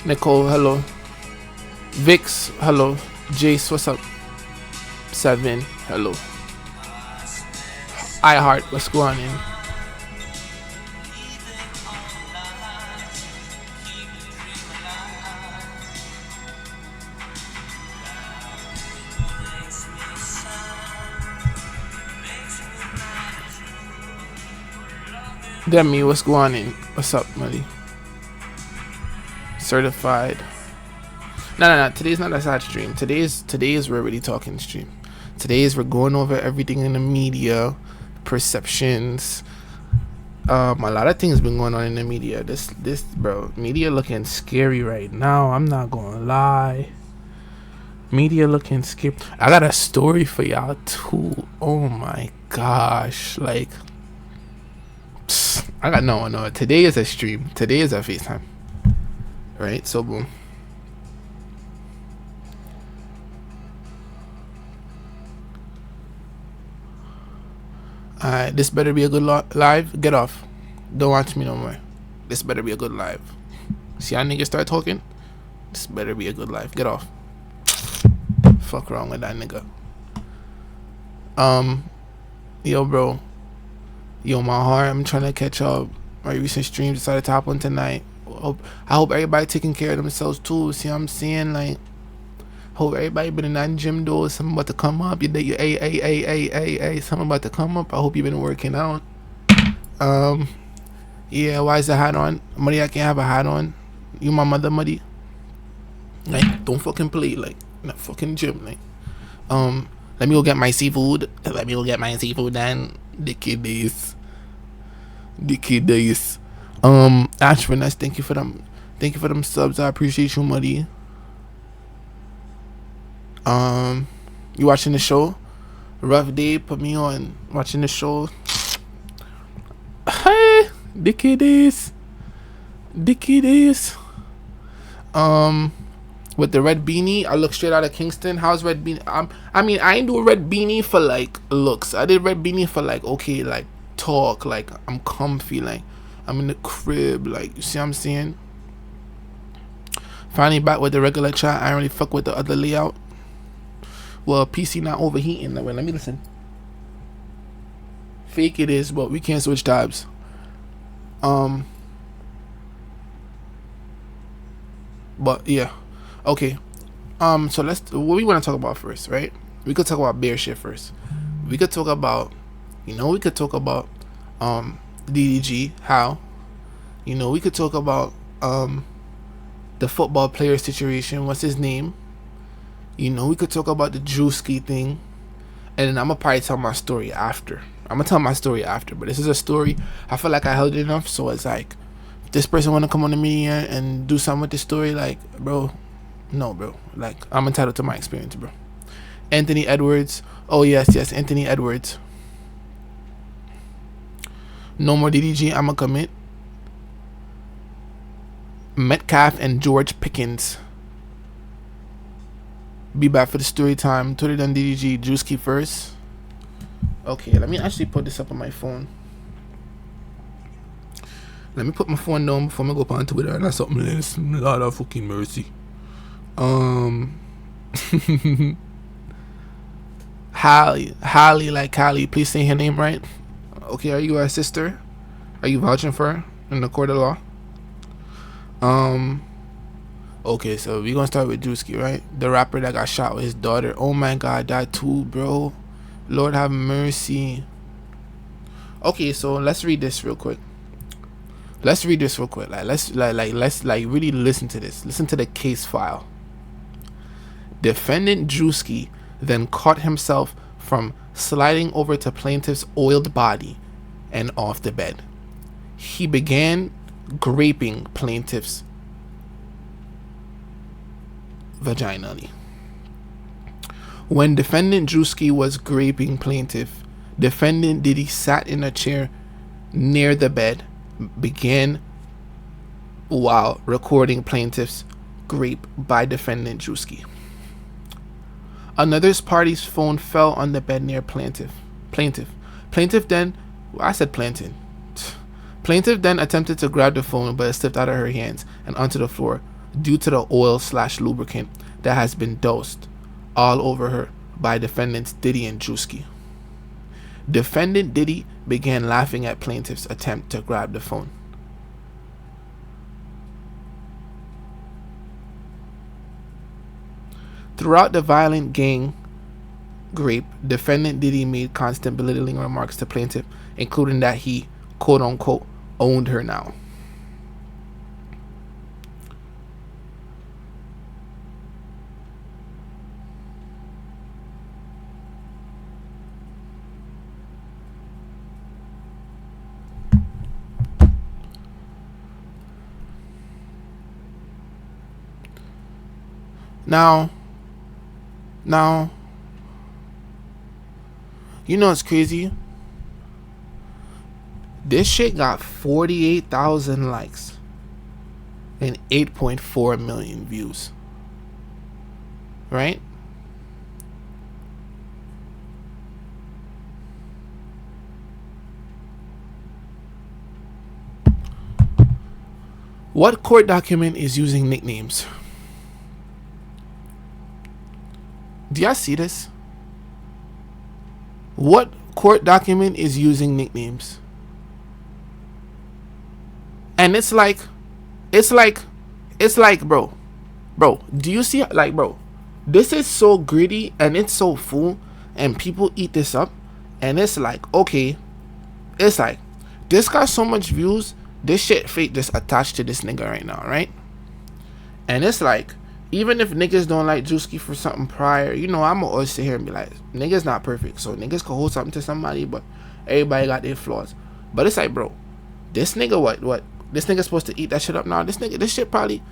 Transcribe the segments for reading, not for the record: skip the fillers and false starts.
Nicole, hello. Vix, hello. Jace, what's up? Seven, hello. iHeart, what's going on? Demi, what's going on? What's up, Molly? Certified. No. Today's not a side stream. Today's we're really talking stream. Today's we're going over everything in the media, perceptions. A lot of things been going on in the media. This bro, media looking scary right now. I'm not gonna lie. Media looking scary. I got a story for y'all too. Oh my gosh, like. I got no. Today is a stream. Today is a FaceTime. Right? So boom. Alright, this better be a good live. Get off. Don't watch me no more. This better be a good live. See how niggas start talking? This better be a good live. Get off. Fuck wrong with that nigga. Yo, bro. Yo, my heart. I'm trying to catch up. My recent stream decided to hop on tonight. I hope everybody taking care of themselves too. See what I'm saying? Like, hope everybody been in that gym though. Something about to come up. Something about to come up. I hope you been working out. Yeah. Why is the hat on? Muddy, I can't have a hat on. You my mother, Muddy. Like, don't fucking play. Like, in that fucking gym. Like, let me go get my seafood. Then. The kid days. Ashwin, thank you for them. Thank you for them subs. I appreciate you, Muddy. You watching the show? Rough day, put me on. Watching the show. Hey, the kid is. With the red beanie, I look straight out of Kingston. How's red beanie? I mean, I ain't do a red beanie for like looks. I did red beanie for like, okay, like talk, like I'm comfy, like I'm in the crib, like, you see what I'm saying? Finally back with the regular chat. I don't really fuck with the other layout. Well, PC not overheating. Wait, let me listen. Fake it is, but we can't switch tabs. But yeah. Okay. So let's. What we want to talk about first, right? We could talk about bear shit first. We could talk about. We could talk about. DDG. How. We could talk about. The football player situation. What's his name? We could talk about the Druski thing, and then I'm gonna probably tell my story after. But this is a story. I feel like I held it enough, so it's like, if this person wanna come on the media and do something with the story, like, bro, no, bro. Like, I'm entitled to my experience, bro. Anthony Edwards. Oh yes, Anthony Edwards. No more DDG. I'ma commit. Metcalf and George Pickens. Be back for the story time. Twitter done DDG. Druski first. Okay, let me actually put this up on my phone. Let me put my phone down before I go up on Twitter. And that's something else. Lord of fucking mercy. Hallie, like Hallie. Please say her name right. Okay, are you a sister? Are you vouching for her in the court of law? Okay, so we're gonna start with Druski, right? The rapper that got shot with his daughter. Oh my god, that too, bro. Lord have mercy. Okay, so let's read this real quick. Let's really listen to this. Listen to the case file. Defendant Druski then caught himself from sliding over to plaintiff's oiled body and off the bed. He began graping plaintiff's vaginally. When defendant Druski was graping plaintiff, defendant Diddy sat in a chair near the bed, began while recording plaintiff's grape by defendant Druski. Another party's phone fell on the bed near plaintiff. Plaintiff then attempted to grab the phone, but it slipped out of her hands and onto the floor. due to the oil/lubricant that has been doused all over her by defendants Diddy and Druski. Defendant Diddy began laughing at plaintiff's attempt to grab the phone. Throughout the violent gang rape, defendant Diddy made constant belittling remarks to plaintiff, including that he, quote unquote, owned her now. Now, you know it's crazy? This shit got 48,000 likes and 8.4 million views. Right? What court document is using nicknames? Do y'all see this? What court document is using nicknames? And it's like, bro, do you see, like, bro, this is so gritty and it's so full and people eat this up and it's like, okay, it's like, this got so much views, this shit fake just attached to this nigga right now, right? And it's like, even if niggas don't like Druski for something prior, you know, I'ma always sit here and be like, niggas not perfect, so niggas can hold something to somebody, but everybody got their flaws. But it's like, bro, this nigga, what? This nigga supposed to eat that shit up now? This shit probably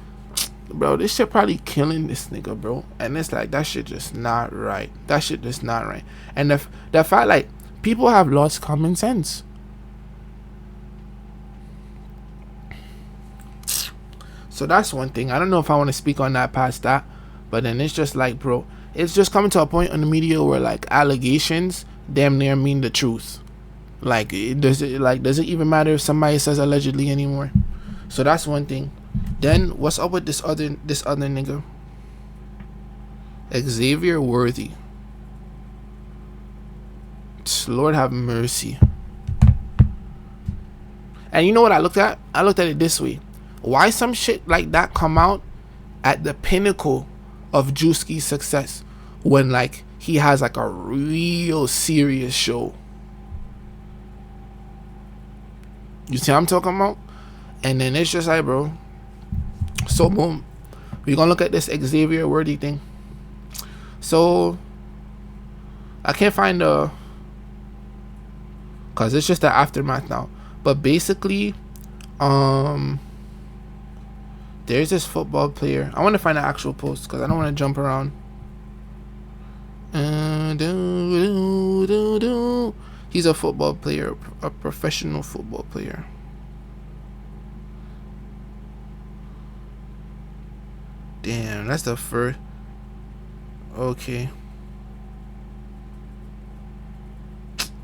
killing this nigga, bro. And it's like, that shit just not right. That shit just not right. And the fact, like, people have lost common sense. So that's one thing. I don't know if I want to speak on that past that, but then it's just like, bro, it's just coming to a point on the media where like allegations damn near mean the truth. Like, does it even matter if somebody says allegedly anymore? So that's one thing. Then what's up with this other nigga? Xavier Worthy. Lord have mercy. And you know what I looked at? I looked at it this way. Why some shit like that come out at the pinnacle of Druski's success when like he has like a real serious show? You see what I'm talking about? And then it's just like, bro, so boom, we're gonna look at this Xavier Worthy thing. So I can't find cause it's just the aftermath now. But basically, there's this football player. I want to find an actual post because I don't want to jump around. He's a football player, a professional football player. Damn, that's the first. Okay.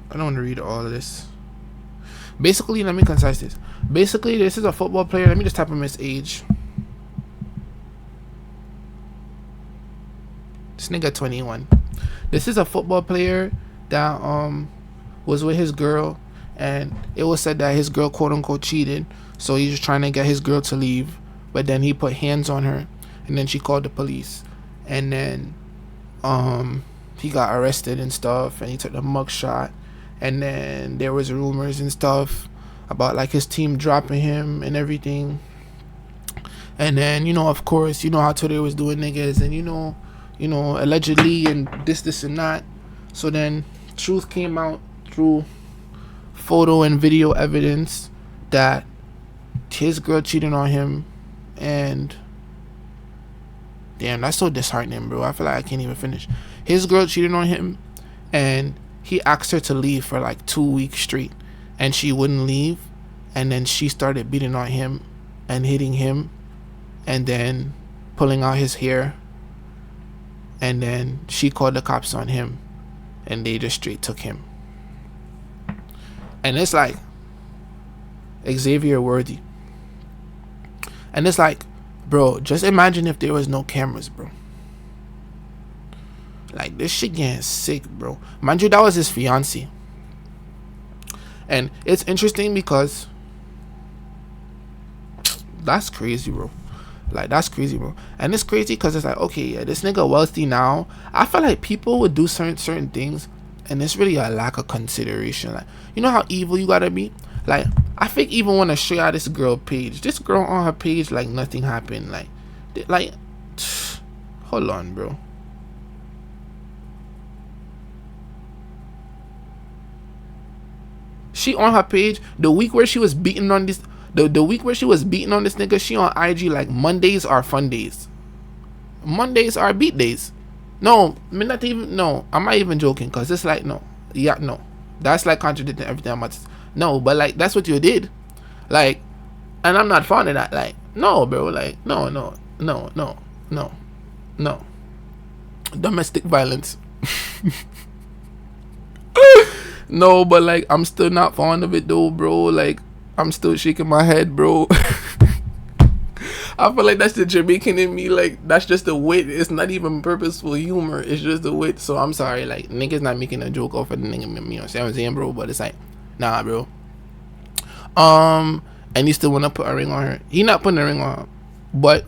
I don't want to read all of this. Basically, let me concise this. Basically, this is a football player. Let me just type in his age. This nigga 21. This is a football player that was with his girl, and it was said that his girl quote unquote cheated, so he's just trying to get his girl to leave, but then he put hands on her, and then she called the police, and then he got arrested and stuff, and he took the mugshot, and then there was rumors and stuff about like his team dropping him and everything, and then, you know, of course, you know how Twitter was doing niggas, and you know, allegedly and this and that. So then truth came out through photo and video evidence that his girl cheated on him, and damn, that's so disheartening, bro. I feel like I can't even finish. His girl cheated on him, and he asked her to leave for like 2 weeks straight, and she wouldn't leave, and then she started beating on him and hitting him, and then pulling out his hair, and then she called the cops on him, and they just straight took him. And it's like Xavier Worthy, and it's like, Bro, just imagine if there was no cameras, bro. Like, this shit getting sick, bro. Mind you, that was his fiance. And it's interesting because that's crazy, bro. Like, that's crazy, bro. And it's crazy because it's like, okay, yeah, this nigga wealthy now. I feel like people would do certain things, and it's really a lack of consideration. Like, you know how evil you gotta be? Like, I think even want to show y'all this girl page. This girl on her page, like, nothing happened. Like, hold on, bro. She on her page the week where she was beating on this. The week where she was beating on this nigga, she on IG like Mondays are fun days. Mondays are beat days. No, I mean, not even, no, I'm not even joking, because it's like, no. Yeah, no. That's like contradicting everything I'm about to say. No, but like, that's what you did. Like, and I'm not fond of that. Like, no, bro. Like, no. Domestic violence. No, but like, I'm still not fond of it though, bro. Like, I'm still shaking my head, bro. I feel like that's the Jamaican in me. Like, that's just the wit. It's not even purposeful humor. It's just the wit. So I'm sorry. Like, niggas not making a joke off of the nigga. You know what I'm saying, bro? But it's like, nah, bro. And he still wanna put a ring on her. He not putting a ring on her. But,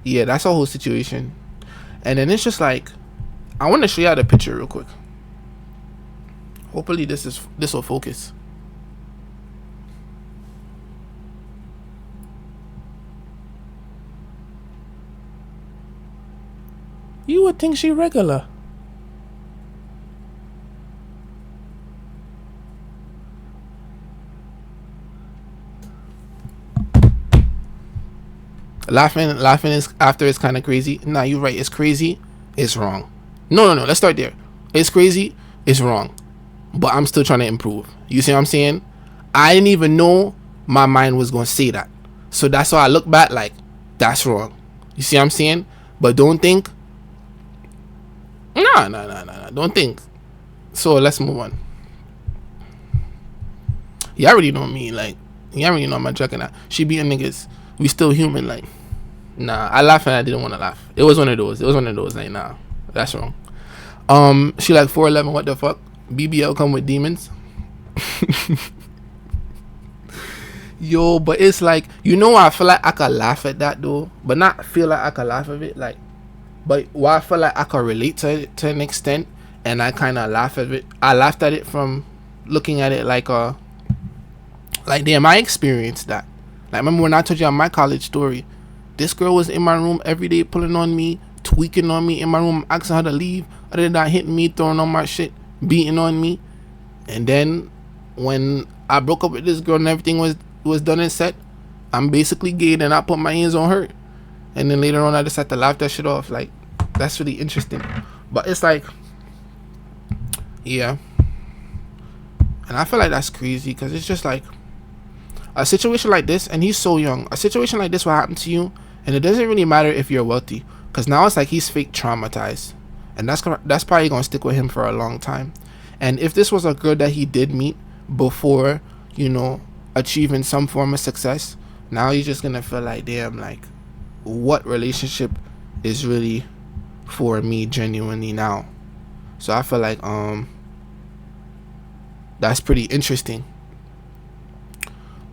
yeah, that's a whole situation. And then it's just like, I want to show you the picture real quick. Hopefully this will focus. You would think she regular. Laughing is after is kind of crazy. Nah, you're right. It's crazy. It's wrong. No. Let's start there. It's crazy. It's wrong. But I'm still trying to improve. You see what I'm saying? I didn't even know my mind was going to say that. So that's why I look back like, that's wrong. You see what I'm saying? But don't think. Nah. Don't think. So let's move on. You already know me. Like, you already know my joking. She beating niggas. We still human. Like, nah. I laughed and I didn't want to laugh. It was one of those. Like, nah. That's wrong. She like 4'11". What the fuck? BBL come with demons. Yo, but it's like, you know, I feel like I could laugh at that though, but not feel like I could laugh at it. Like, but why I feel like I could relate to it to an extent, and I kind of laugh at it. I laughed at it from looking at it like damn, I experienced that. Like, remember when I told you on my college story? This girl was in my room every day, pulling on me, tweaking on me in my room, asking her to leave. Other than that, hitting me, throwing on my shit, beating on me. And then when I broke up with this girl and everything was done and set, I'm basically gay and I put my hands on her. And then later on, I just had to laugh that shit off. Like, that's really interesting. But it's like, yeah. And I feel like that's crazy because it's just like a situation like this, and he's so young. A situation like this will happen to you, and it doesn't really matter if you're wealthy, because now it's like he's fake traumatized, and that's probably gonna stick with him for a long time. And if this was a girl that he did meet before, you know, achieving some form of success, now he's just gonna feel like, damn, like, what relationship is really for me genuinely now? So I feel like that's pretty interesting.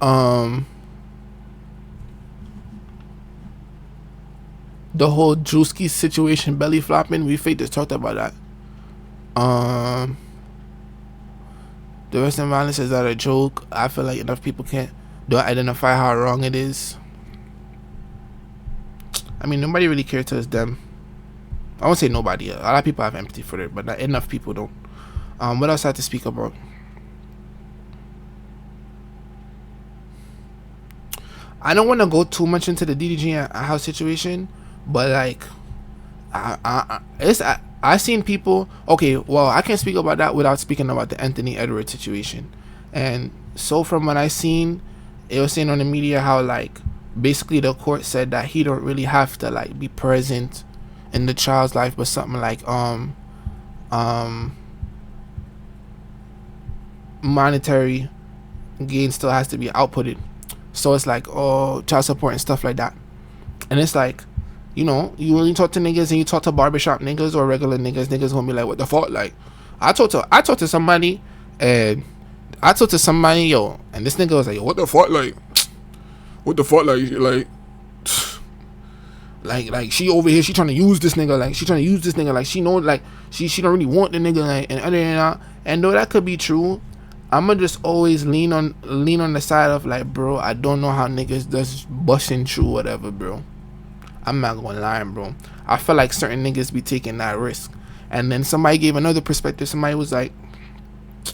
The whole Druski situation, belly flopping, we fake just talked about that. The rest of violence is not a joke. I feel like enough people don't identify how wrong it is. I mean, nobody really cares till it's them. I won't say nobody. A lot of people have empathy for it, but not enough people don't. What else I have to speak about? I don't want to go too much into the DDG and house situation, but like, I seen people. Okay, well, I can't speak about that without speaking about the Anthony Edwards situation. And so from what I seen, it was saying on the media how like basically the court said that he don't really have to like be present in the child's life, but something like monetary gain still has to be outputted. So it's like, oh, child support and stuff like that. And it's like, you know, you when you talk to niggas and you talk to barbershop niggas or regular niggas gonna be like, what the fuck? Like, I talked to somebody, and I talked to somebody, yo, and this nigga was like, yo, what the fuck? Like, what the fuck? Like she over here, she trying to use this nigga, like she know, like she don't really want the nigga, like, and other than that, and though that could be true, I'ma just always lean on the side of like, bro, I don't know how niggas just busting through whatever, bro. I'm not gonna lie, bro. I feel like certain niggas be taking that risk. And then somebody gave another perspective. Somebody was like,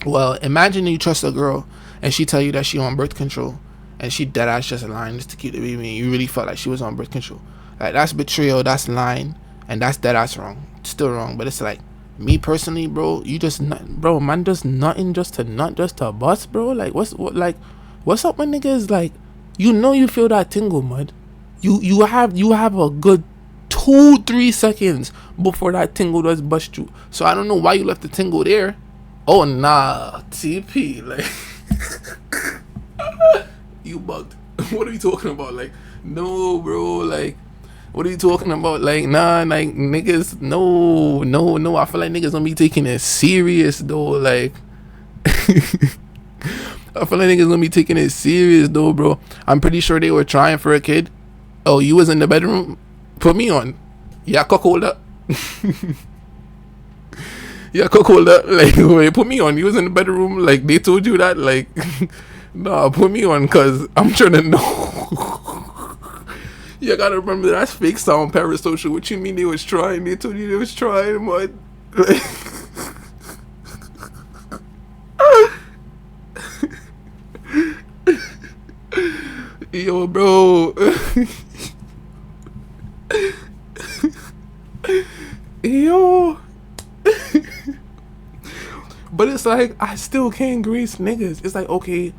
well, imagine you trust a girl and she tell you that she on birth control, and she dead ass just lying just to keep the baby, and you really felt like she was on birth control. Like, that's betrayal, that's lying, and that's dead ass wrong. Still wrong. But it's like, me personally, bro, you just not, bro, man does nothing just to bust, bro. Like, what's up with niggas? Like, you know, you feel that tingle, mud. You have a good 2-3 seconds before that tingle does bust you. So I don't know why you left the tingle there. Oh nah, TP, like you bugged. What are you talking about? Like, no, bro, like, what are you talking about? Like, nah, like, niggas, no. I feel like niggas don't be taking it serious though. Like, I feel like niggas don't be taking it serious though, bro. I'm pretty sure they were trying for a kid. Oh, you was in the bedroom? Put me on. Yeah, cuckold up. Yeah, cuckold up. Like, wait, put me on. You was in the bedroom? Like, they told you that? Like, nah, put me on, cause I'm trying to know. You gotta remember, that's fake sound parasocial. What you mean they was trying? They told you they was trying, but like, yo, bro. Yo. But it's like, I still can't grace niggas. It's like, okay,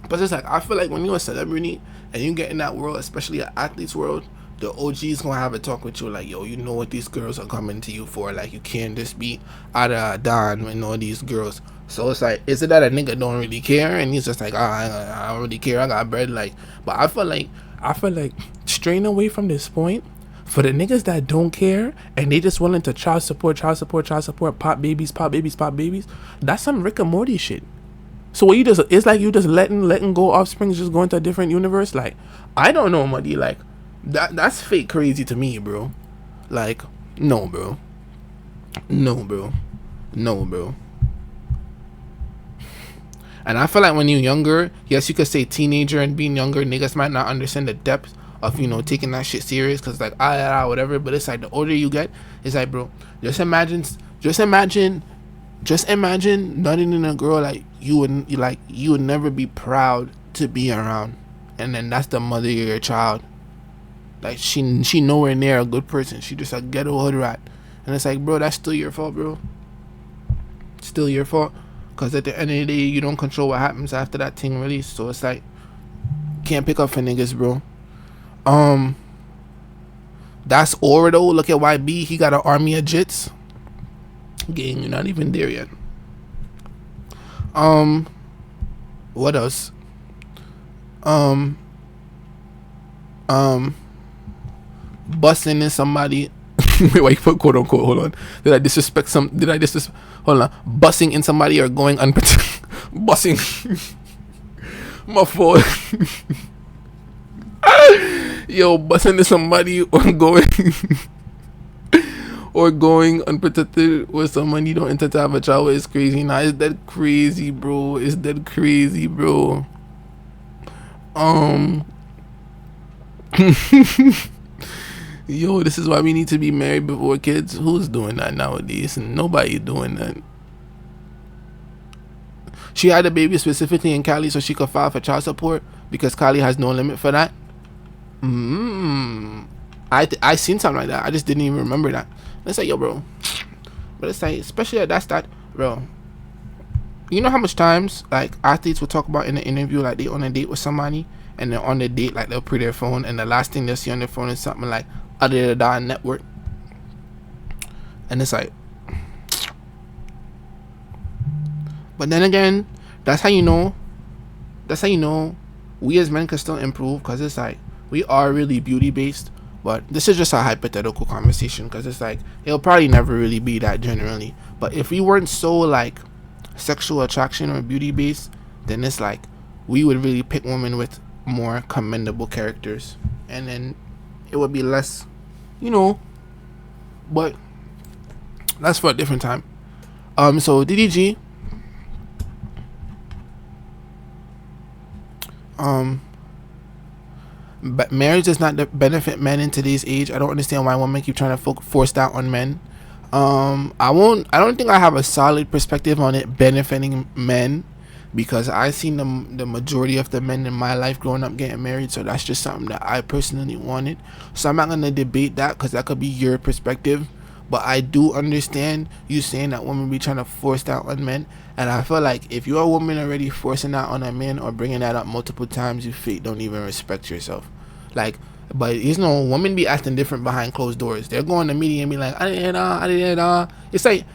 but it's like, I feel like when you're a celebrity and you get in that world, especially an athlete's world, the OG's gonna have a talk with you like, yo, you know what these girls are coming to you for. Like, you can't just be out of Don with all these girls. So it's like, is it that a nigga don't really care and he's just like, I don't really care, I got bread? Like, but I feel like straying away from this point, for the niggas that don't care and they just willing to child support, pop babies, that's some Rick and Morty shit. So what, it's like you just letting go offspring just go into a different universe. Like, I don't know, Muddy. Like, that's fake crazy to me, bro. Like, no, bro. And I feel like when you're younger, yes, you could say teenager, and being younger, niggas might not understand the depth of, you know, taking that shit serious, because like, whatever. But it's like, the older you get, it's like, bro, just imagine nutting in a girl like you would never be proud to be around, and then that's the mother of your child. Like, she nowhere near a good person. She just a ghetto hood rat. And it's like, bro, that's still your fault, bro. Still your fault, because at the end of the day, you don't control what happens after that thing release. So it's like, can't pick up for niggas, bro. That's Aura though. Look at YB, he got an army of jits. Gang, you're not even there yet. What else? Busting in somebody. Wait, why you put quote unquote? Hold on. Did I disrespect? Hold on. Busting in somebody or going unprotected? Busting. My fault. Yo, busting into somebody or going unprotected with someone you don't intend to have a child with is crazy. Nah, it's that crazy, bro. Yo, this is why we need to be married before kids. Who's doing that nowadays? Nobody doing that. She had a baby specifically in Cali so she could file for child support because Cali has no limit for that. I seen something like that. I just didn't even remember that. It's like, yo, bro. But it's like, especially that's that, bro. You know how much times like athletes will talk about in an interview, like they on a date with somebody, and then on the date, like they'll put their phone, and the last thing they'll see on their phone is something like other than network. And it's like, but then again, that's how you know we as men can still improve, because it's like we are really beauty based. But this is just a hypothetical conversation, because it's like it'll probably never really be that generally. But if we weren't so like sexual attraction or beauty based, then it's like we would really pick women with more commendable characters, and then it would be less, you know. But that's for a different time. So DDG, but marriage does not benefit men in today's age. I don't understand why women keep trying to force that on men. I don't think I have a solid perspective on it benefiting men, because I seen the majority of the men in my life growing up getting married, so that's just something that I personally wanted. So I'm not gonna debate that, because that could be your perspective. But I do understand you saying that women be trying to force that on men, and I feel like if you're a woman already forcing that on a man or bringing that up multiple times, you fake don't even respect yourself. Like, but women be acting different behind closed doors. They're going to media and be like, I did It's like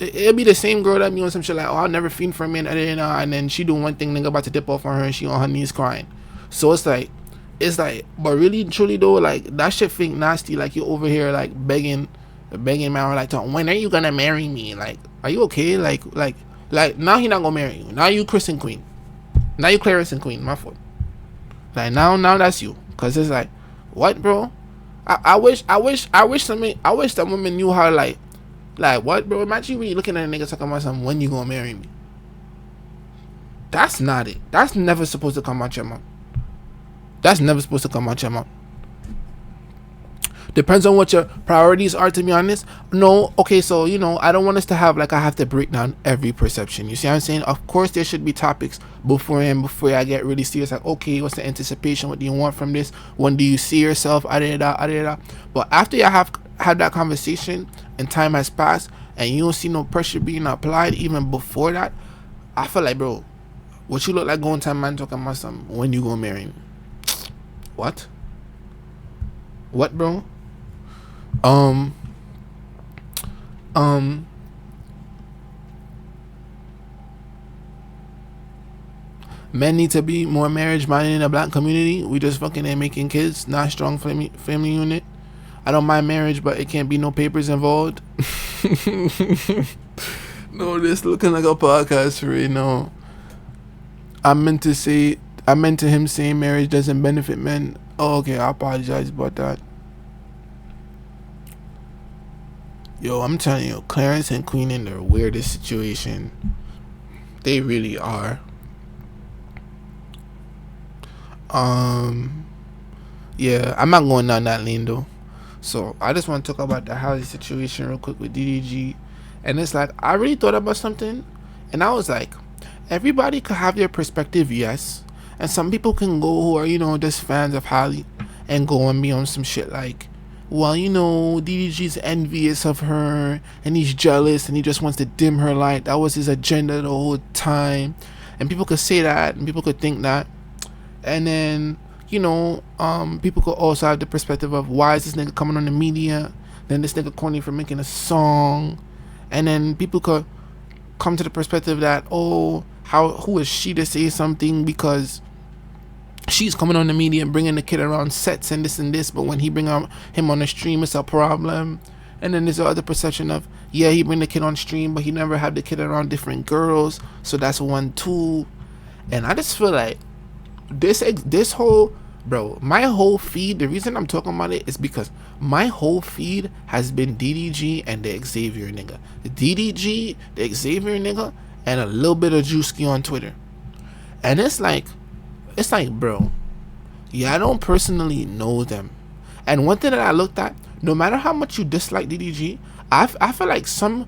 it'll be the same girl that be on some shit like, oh, I'll never fiend for a man, and then she do one thing, nigga about to dip off on her, and she on her knees crying. So it's like, but really truly though, like that shit fake nasty. Like you over here like begging man, or like talking, when are you gonna marry me? Like, are you okay? Like now he not gonna marry you. Now you Chris and Queen. Now you Clarice and Queen. My fault. Like now that's you. Cause it's like, what, bro? I wish that women knew how, like what, bro? Imagine when you looking at a nigga talking about something, when you gonna marry me? That's not it. That's never supposed to come out your mouth. That's never supposed to come out your mouth. Depends on what your priorities are, to be honest. No, okay, so I don't want us to have like I have to break down every perception. You see what I'm saying? Of course there should be topics before I get really serious, like, okay, what's the anticipation? What do you want from this? When do you see yourself? But after you have had that conversation and time has passed and you don't see no pressure being applied even before that, I feel like, bro, what you look like going time man talking about something, when you gonna marry me? What, bro? Men need to be more marriage minded in the black community. We just fucking ain't making kids, not strong family unit. I don't mind marriage, but it can't be no papers involved. No, this looking like a podcast for it. No, I meant to him saying marriage doesn't benefit men. Oh, okay, I apologize about that. Yo, I'm telling you, Clarence and Queen in their weirdest situation. They really are. Yeah, I'm not going down that lane though. So I just want to talk about the housing situation real quick with DDG. And it's like, I really thought about something, and I was like, everybody could have their perspective, yes. And some people can go who are, just fans of Holly and go and be on some shit like, well, DDG's envious of her and he's jealous and he just wants to dim her light. That was his agenda the whole time. And people could say that and people could think that. And then, people could also have the perspective of, why is this nigga coming on the media? Then this nigga corny for making a song. And then people could come to the perspective that, oh, who is she to say something, because she's coming on the media and bringing the kid around sets and this, but when he bring him on the stream, it's a problem. And then there's the other perception of, yeah, he bring the kid on stream, but he never had the kid around different girls, so that's one too. And I just feel like this whole, bro, my whole feed, the reason I'm talking about it is because my whole feed has been DDG and the Xavier nigga. The DDG, the Xavier nigga, and a little bit of Druski on Twitter. And it's like, bro, yeah, I don't personally know them. And one thing that I looked at, no matter how much you dislike DDG, I feel like some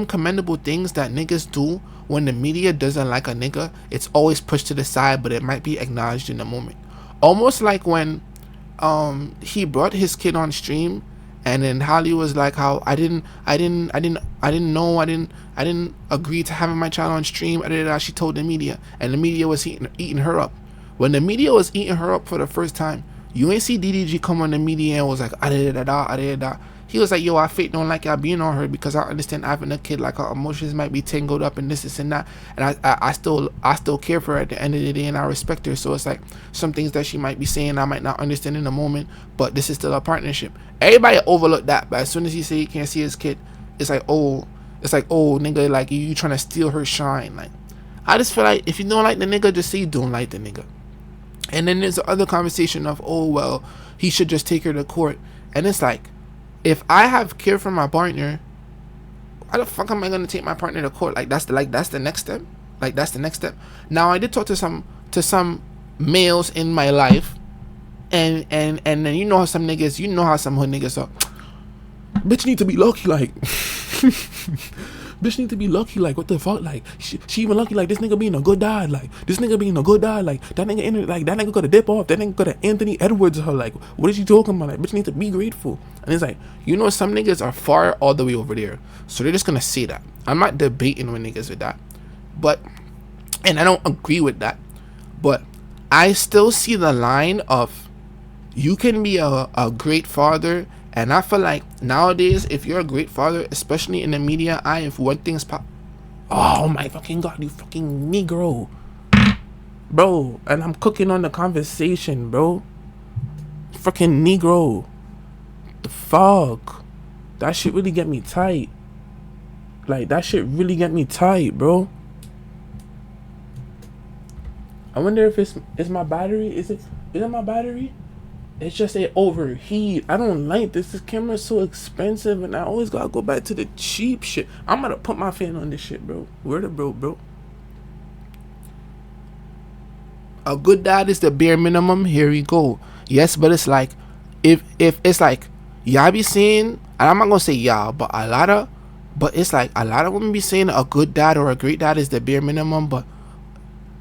commendable things that niggas do when the media doesn't like a nigga, it's always pushed to the side, but it might be acknowledged in the moment. Almost like when he brought his kid on stream, and then Holly was like, how I didn't agree to having my child on stream. She told the media, and the media was eating her up. When the media was eating her up for the first time, you ain't see DDG come on the media and was like, He was like, yo, I fake don't like y'all being on her because I understand having a kid, like her emotions might be tangled up in this and that, and I still care for her at the end of the day, and I respect her. So it's like some things that she might be saying I might not understand in the moment, but this is still a partnership. Everybody overlooked that, but as soon as he say he can't see his kid, it's like, oh nigga, like you trying to steal her shine. Like, I just feel like if you don't like the nigga, just say you don't like the nigga. And then there's the other conversation of, oh well, he should just take her to court. And it's like, if I have care for my partner, why the fuck am I gonna take my partner to court? Like that's the next step. Like that's the next step. Now I did talk to some males in my life, and then you know how some niggas, you know how some hood niggas are. Bitch need to be lucky, like. Bitch need to be lucky, like what the fuck, like she even lucky, like this nigga being a good dad, like this nigga being a good dad, like that nigga in it, like that nigga gotta dip off, that nigga gotta Anthony Edwards her, like what is you talking about? Like bitch need to be grateful. And it's like, you know, some niggas are far all the way over there, so they're just gonna say that. I'm not debating with niggas with that, but, and I don't agree with that, but I still see the line of you can be a great father. And I feel like nowadays, if you're a great father, especially in the media eye, if one thing's oh my fucking god, you fucking Negro, bro, and I'm cooking on the conversation, bro, fucking Negro, the fuck, that shit really get me tight, like that shit really get me tight, bro. I wonder if it's my battery, is it my battery? It's just a overheat. I don't like this. This camera's so expensive, and I always gotta go back to the cheap shit. I'm gonna put my fan on this shit, bro. Where the bro? A good dad is the bare minimum. Here we go. Yes, but it's like, if it's like, y'all be saying, and I'm not gonna say y'all, but it's like a lot of women be saying a good dad or a great dad is the bare minimum. But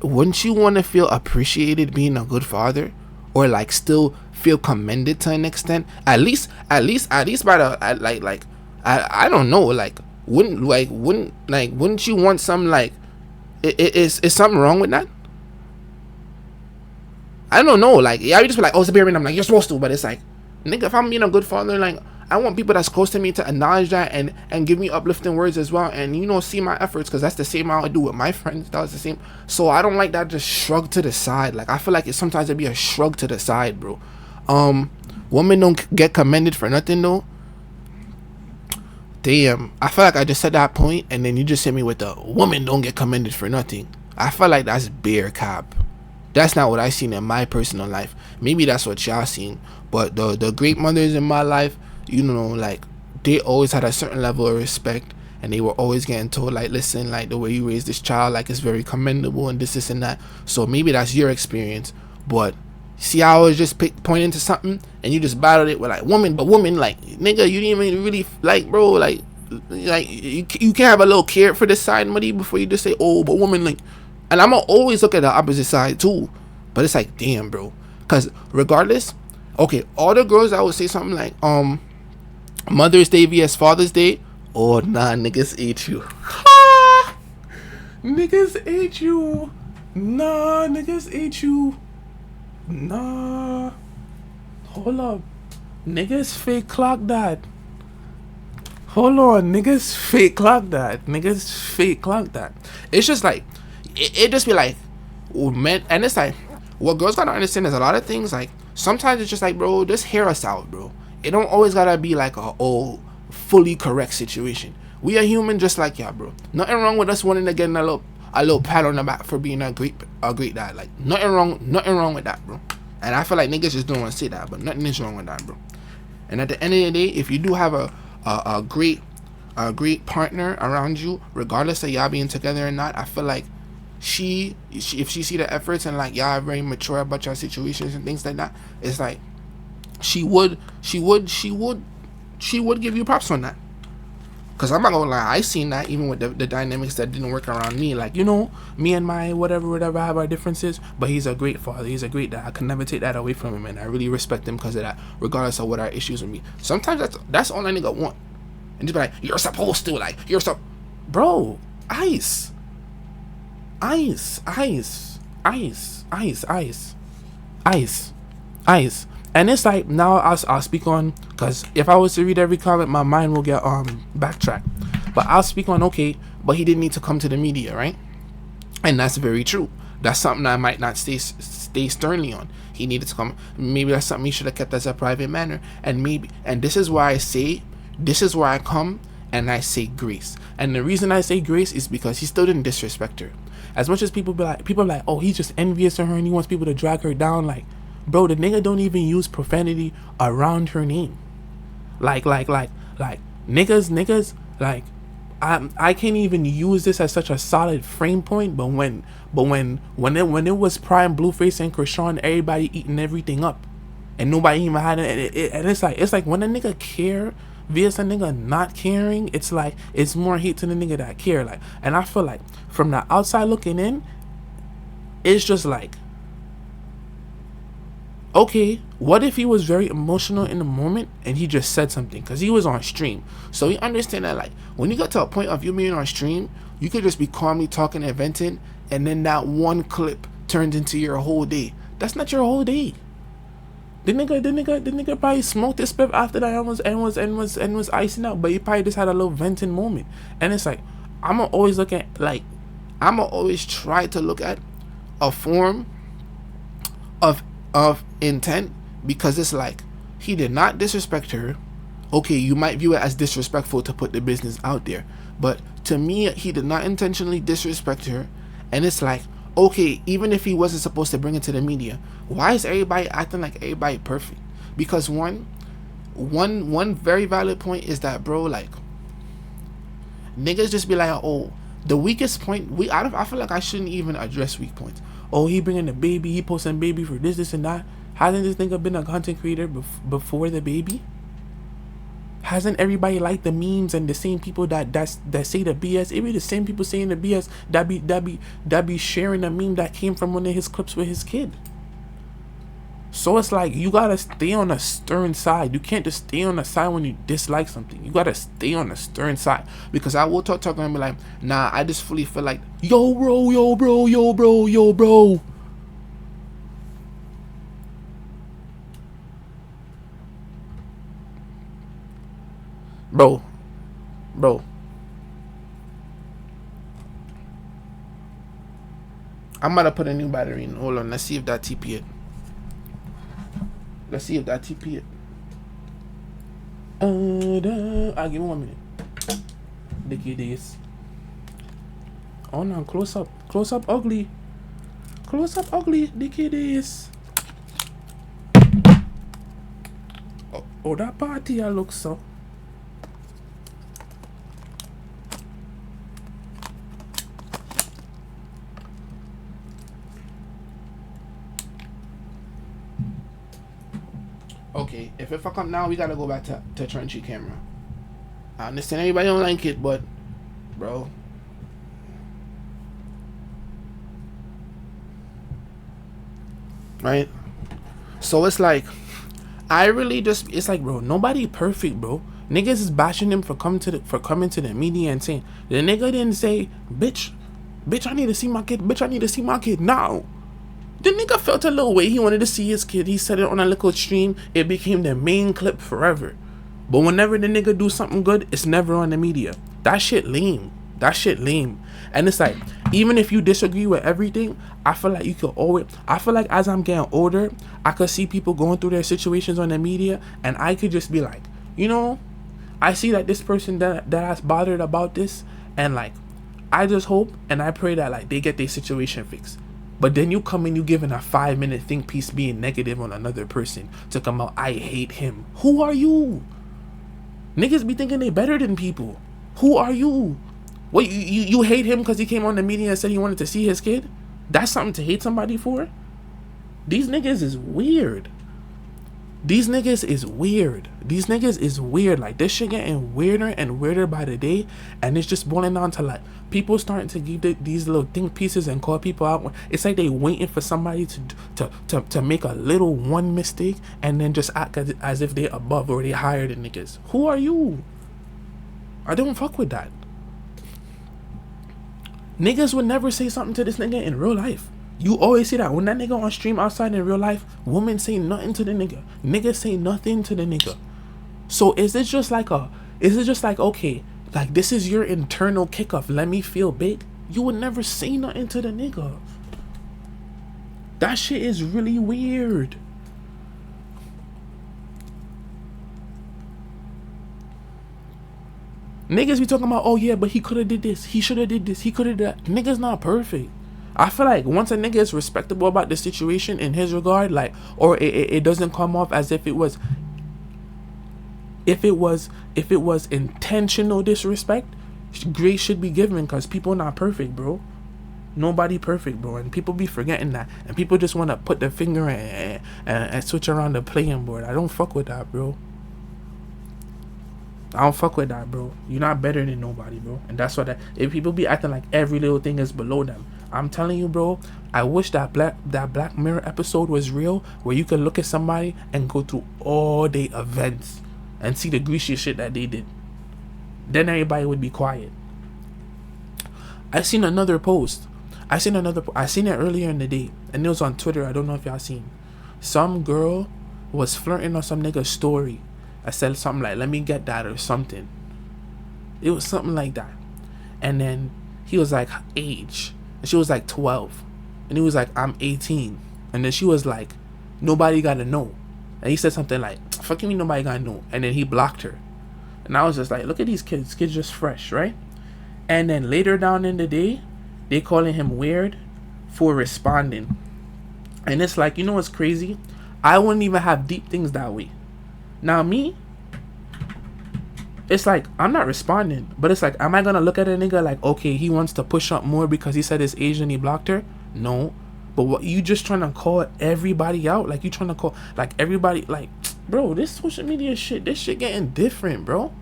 wouldn't you want to feel appreciated being a good father, or like still feel commended to an extent, at least by the like I don't know, like wouldn't you want some, like, is something wrong with that? I don't know, like, yeah, you just be like, oh, it's a bare minimum, like you're supposed to, but it's like, nigga, if I'm being a good father, like I want people that's close to me to acknowledge that and give me uplifting words as well, and you know, see my efforts, because that's the same I would do with my friends. That was the same. So I don't like that just shrug to the side. Like I feel like sometimes it'd be a shrug to the side, bro. Women don't get commended for nothing though. Damn, I feel like I just said that point and then you just hit me with the women don't get commended for nothing. I feel like that's bare cap. That's not what I seen in my personal life. Maybe that's what y'all seen, but the great mothers in my life, you know, like they always had a certain level of respect, and they were always getting told, like, listen, like the way you raise this child, like, it's very commendable and this and that. So maybe that's your experience, but see, I was just pointing to something and you just battled it with like woman, but woman, like, nigga, you didn't even really, like, bro, like you can't have a little care for this side, buddy, before you just say, oh, but woman, like. And I'm gonna always look at the opposite side too, but it's like, damn, bro, because regardless, okay, all the girls that would say something like Mother's Day vs Father's Day, oh nah, niggas ate you. Niggas ate you. Nah, niggas ate you. Nah, hold up, niggas fake clock that. Hold on, niggas fake clock that. Niggas fake clock that. It's just like, it just be like, oh, man, and it's like, what girls gotta understand is a lot of things, like, sometimes it's just like, bro, just hear us out, bro. It don't always gotta be like a fully correct situation. We are human just like y'all, bro. Nothing wrong with us wanting to get a little pat on the back for being a great dad. Like, nothing wrong with that, bro. And I feel like niggas just don't want to say that, but nothing is wrong with that, bro. And at the end of the day, if you do have a great partner around you, regardless of y'all being together or not, I feel like she if she see the efforts and like y'all are very mature about your situations and things like that, it's like she would give you props on that. Cause I'm not gonna lie, I seen that even with the dynamics that didn't work around me. Like, you know, me and my whatever have our differences, but he's a great father, he's a great dad. I can never take that away from him, and I really respect him because of that, regardless of what our issues with me. Sometimes that's all I nigga want, and just be like, you're supposed to, like, bro, ice. And it's like, now I'll speak on, because if I was to read every comment, my mind will get backtracked. But I'll speak on, okay, but he didn't need to come to the media, right? And that's very true. That's something I might not stay sternly on. He needed to come. Maybe that's something he should have kept as a private manner. And this is why I say, this is where I come and I say grace. And the reason I say grace is because he still didn't disrespect her. As much as people are like, oh, he's just envious of her and he wants people to drag her down. Like, bro, the nigga don't even use profanity around her name. Like niggas, like, I can't even use this as such a solid frame point, but when it was Prime, Blueface, and Krishan, everybody eating everything up, and nobody even had it. And it's like when a nigga care versus a nigga not caring, it's like it's more hate to the nigga that care. Like, and I feel like from the outside looking in, it's just like, okay, what if he was very emotional in the moment and he just said something because he was on stream? So you understand that, like, when you get to a point of you being on stream, you could just be calmly talking and venting, and then that one clip turns into your whole day. That's not your whole day. The nigga probably smoked his spiff after that and was icing out, but he probably just had a little venting moment. And it's like, I'ma always try to look at a form of intent, because it's like, he did not disrespect her. Okay, you might view it as disrespectful to put the business out there, but to me, he did not intentionally disrespect her. And it's like, okay, even if he wasn't supposed to bring it to the media, why is everybody acting like everybody perfect? Because one very valid point is that, bro, like, niggas just be like, oh, the weakest point, I feel like I shouldn't even address weak points. Oh, he bringing the baby, he posting baby for this and that. Hasn't this nigga been a content creator before the baby? Hasn't everybody liked the memes and the same people that say the BS? It be the same people saying the BS that be sharing a meme that came from one of his clips with his kid. So it's like, you gotta stay on the stern side. You can't just stay on the side when you dislike something. You gotta stay on the stern side. Because I will talk and be like, nah, I just fully feel like, yo bro. Bro. I'm about to put a new battery in. Hold on, let's see if that TP it. I'll give me 1 minute. Dicky days. Oh no, close up ugly. Dicky days. Oh, that party I look so. Okay, if it fuck up now, we gotta go back to Trenchy camera. I understand everybody don't like it, but bro, right? So it's like, it's like, bro, nobody perfect, bro. Niggas is bashing him for coming to the media and saying, the nigga didn't say, bitch, I need to see my kid now. The nigga felt a little way. He wanted to see his kid. He said it on a little stream. It became the main clip forever. But whenever the nigga do something good, it's never on the media. That shit lame. And it's like, even if you disagree with everything, I feel like you could always, I feel like as I'm getting older, I could see people going through their situations on the media, and I could just be like, you know, I see that this person that's bothered about this, and like, I just hope and I pray that like they get their situation fixed. But then you come and you giving a 5-minute think piece being negative on another person to come out, I hate him. Who are you? Niggas be thinking they better than people. Who are you? What, you hate him because he came on the media and said he wanted to see his kid? That's something to hate somebody for? These niggas is weird. These niggas is weird. Like, this shit getting weirder and weirder by the day, and it's just boiling down to like people starting to give these little think pieces and call people out. It's like they waiting for somebody to make a little one mistake and then just act as if they above or they higher than niggas. Who are you? I don't fuck with that. Niggas would never say something to this nigga in real life. You always see that when that nigga on stream outside in real life, women say nothing to the nigga, niggas say nothing to the nigga. So is it just like okay, like this is your internal kick of let me feel big? You would never say nothing to the nigga. That shit is really weird. Niggas be talking about, oh yeah, but he could have did this, he should have did this, he could have did that. Niggas not perfect. I feel like once a nigga is respectable about the situation in his regard, like, or it doesn't come off as if it was intentional disrespect, grace should be given, because people not perfect, bro. Nobody perfect, bro, and people be forgetting that, and people just want to put their finger and switch around the playing board. I don't fuck with that, bro. I don't fuck with that, bro. You're not better than nobody, bro. And that's what if people be acting like every little thing is below them, I'm telling you, bro, I wish that Black Mirror episode was real, where you could look at somebody and go through all their events and see the greasy shit that they did. Then everybody would be quiet. I seen another post. I seen it earlier in the day, and it was on Twitter. I don't know if y'all seen. Some girl was flirting on some nigga's story. I said something like, let me get that or something. It was something like that. And then he was like, age. And she was like 12. And he was like, I'm 18. And then she was like, nobody gotta know. And he said something like, fucking me, nobody gotta know. And then he blocked her. And I was just like, look at these kids. Kids just fresh, right? And then later down in the day, they calling him weird for responding. And it's like, you know what's crazy? I wouldn't even have deep things that way. Now me, it's like, I'm not responding, but it's like, am I gonna look at a nigga like, okay, he wants to push up more because he said his age and he blocked her? No. But what, you just trying to call everybody out? Like, you trying to call like everybody, like, bro, this social media shit, this shit getting different, bro.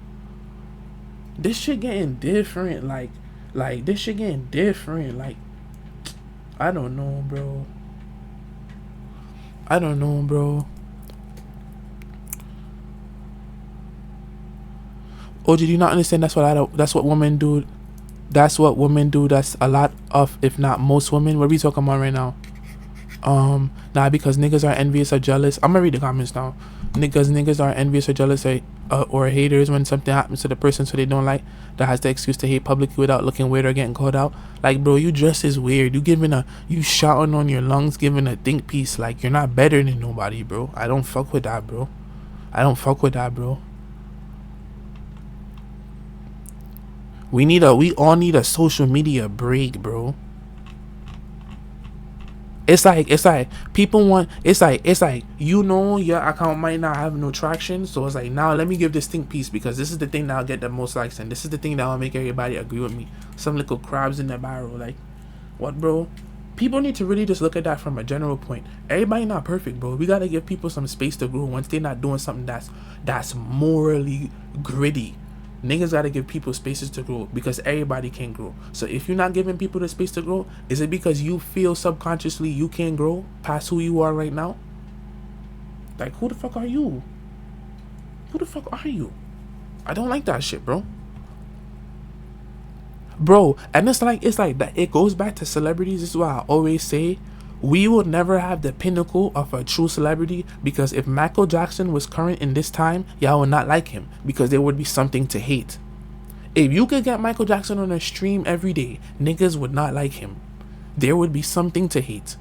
This shit getting different, like this shit getting different, like, I don't know, bro. Oh, did you not understand? That's what women do. That's what women do. That's a lot of, if not most women. What are we talking about right now? Nah, because niggas are envious or jealous. I'm gonna read the comments now. Niggas are envious or jealous or haters when something happens to the person so they don't like, that has the excuse to hate publicly without looking weird or getting called out. Like, bro, you just as weird. You shouting on your lungs, giving a think piece. Like, you're not better than nobody, bro. I don't fuck with that, bro. We all need a social media break, bro. It's like people want, it's like you know your account might not have no traction, so it's like, now let me give this think piece because this is the thing that'll get the most likes and this is the thing that will make everybody agree with me. Some little crabs in the barrel. Like, what, bro? People need to really just look at that from a general point. Everybody not perfect, bro. We gotta give people some space to grow once they're not doing something that's morally gritty. Niggas gotta give people spaces to grow because everybody can grow. So if you're not giving people the space to grow, is it because you feel subconsciously you can't grow past who you are right now? Like, who the fuck are you? I don't like that shit, bro. And it's like that. It goes back to celebrities. This is why I always say, we will never have the pinnacle of a true celebrity, because if Michael Jackson was current in this time, y'all would not like him because there would be something to hate. If you could get Michael Jackson on a stream every day, niggas would not like him. There would be something to hate.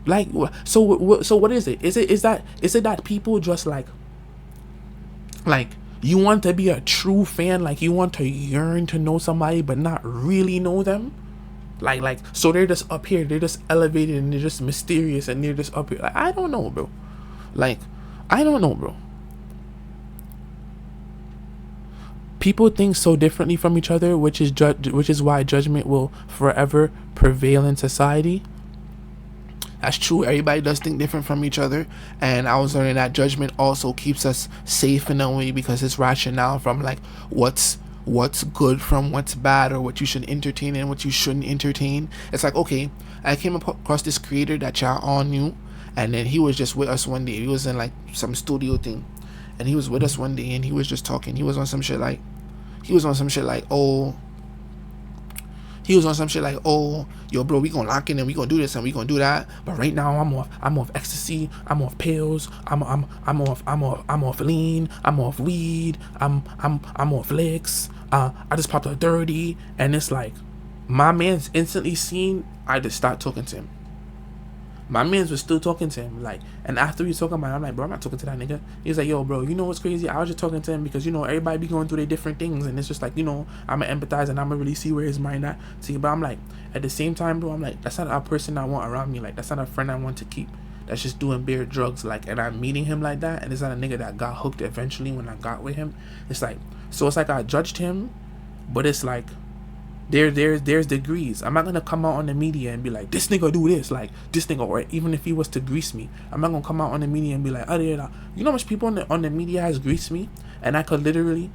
Like, so what is it? Is it that people just like you want to be a true fan, like you want to yearn to know somebody but not really know them? Like, so they're just up here, they're just elevated and they're just mysterious and they're just up here. Like, I don't know, bro. People think so differently from each other, which is why judgment will forever prevail in society. That's true. Everybody does think different from each other, and I was learning that judgment also keeps us safe in a way because it's rationale from like what's good from what's bad, or what you should entertain and what you shouldn't entertain. It's like, okay, I came across this creator that y'all all knew, and then he was just with us one day. He was in like some studio thing, and he was with us one day, and he was just talking. He was on some shit like, oh, He was on some shit like, oh, yo, bro, we gonna lock in and we gonna do this and we gonna do that. But right now, I'm off ecstasy. I'm off pills. I'm off lean. I'm off weed. I'm off licks. I just popped a 30, and it's like, my man's instantly seen. I just stopped talking to him. My mans was still talking to him, like, and after we was talking about it, I'm like, bro, I'm not talking to that nigga. He's like, yo, bro, you know what's crazy? I was just talking to him because, you know, everybody be going through their different things, and it's just like, you know, I'm gonna empathize and I'm gonna really see where his mind at. See, but I'm like, at the same time, bro, I'm like, that's not a person I want around me. Like, that's not a friend I want to keep. That's just doing bare drugs. Like, and I'm meeting him like that, and it's not a nigga that got hooked eventually when I got with him. It's like, so it's like I judged him, but it's like, there's degrees. I'm not gonna come out on the media and be like, this nigga do this, like this nigga, or even if he was to grease me, I'm not gonna come out on the media and be like, oh yeah, you know how much people on the media has greased me, and I could literally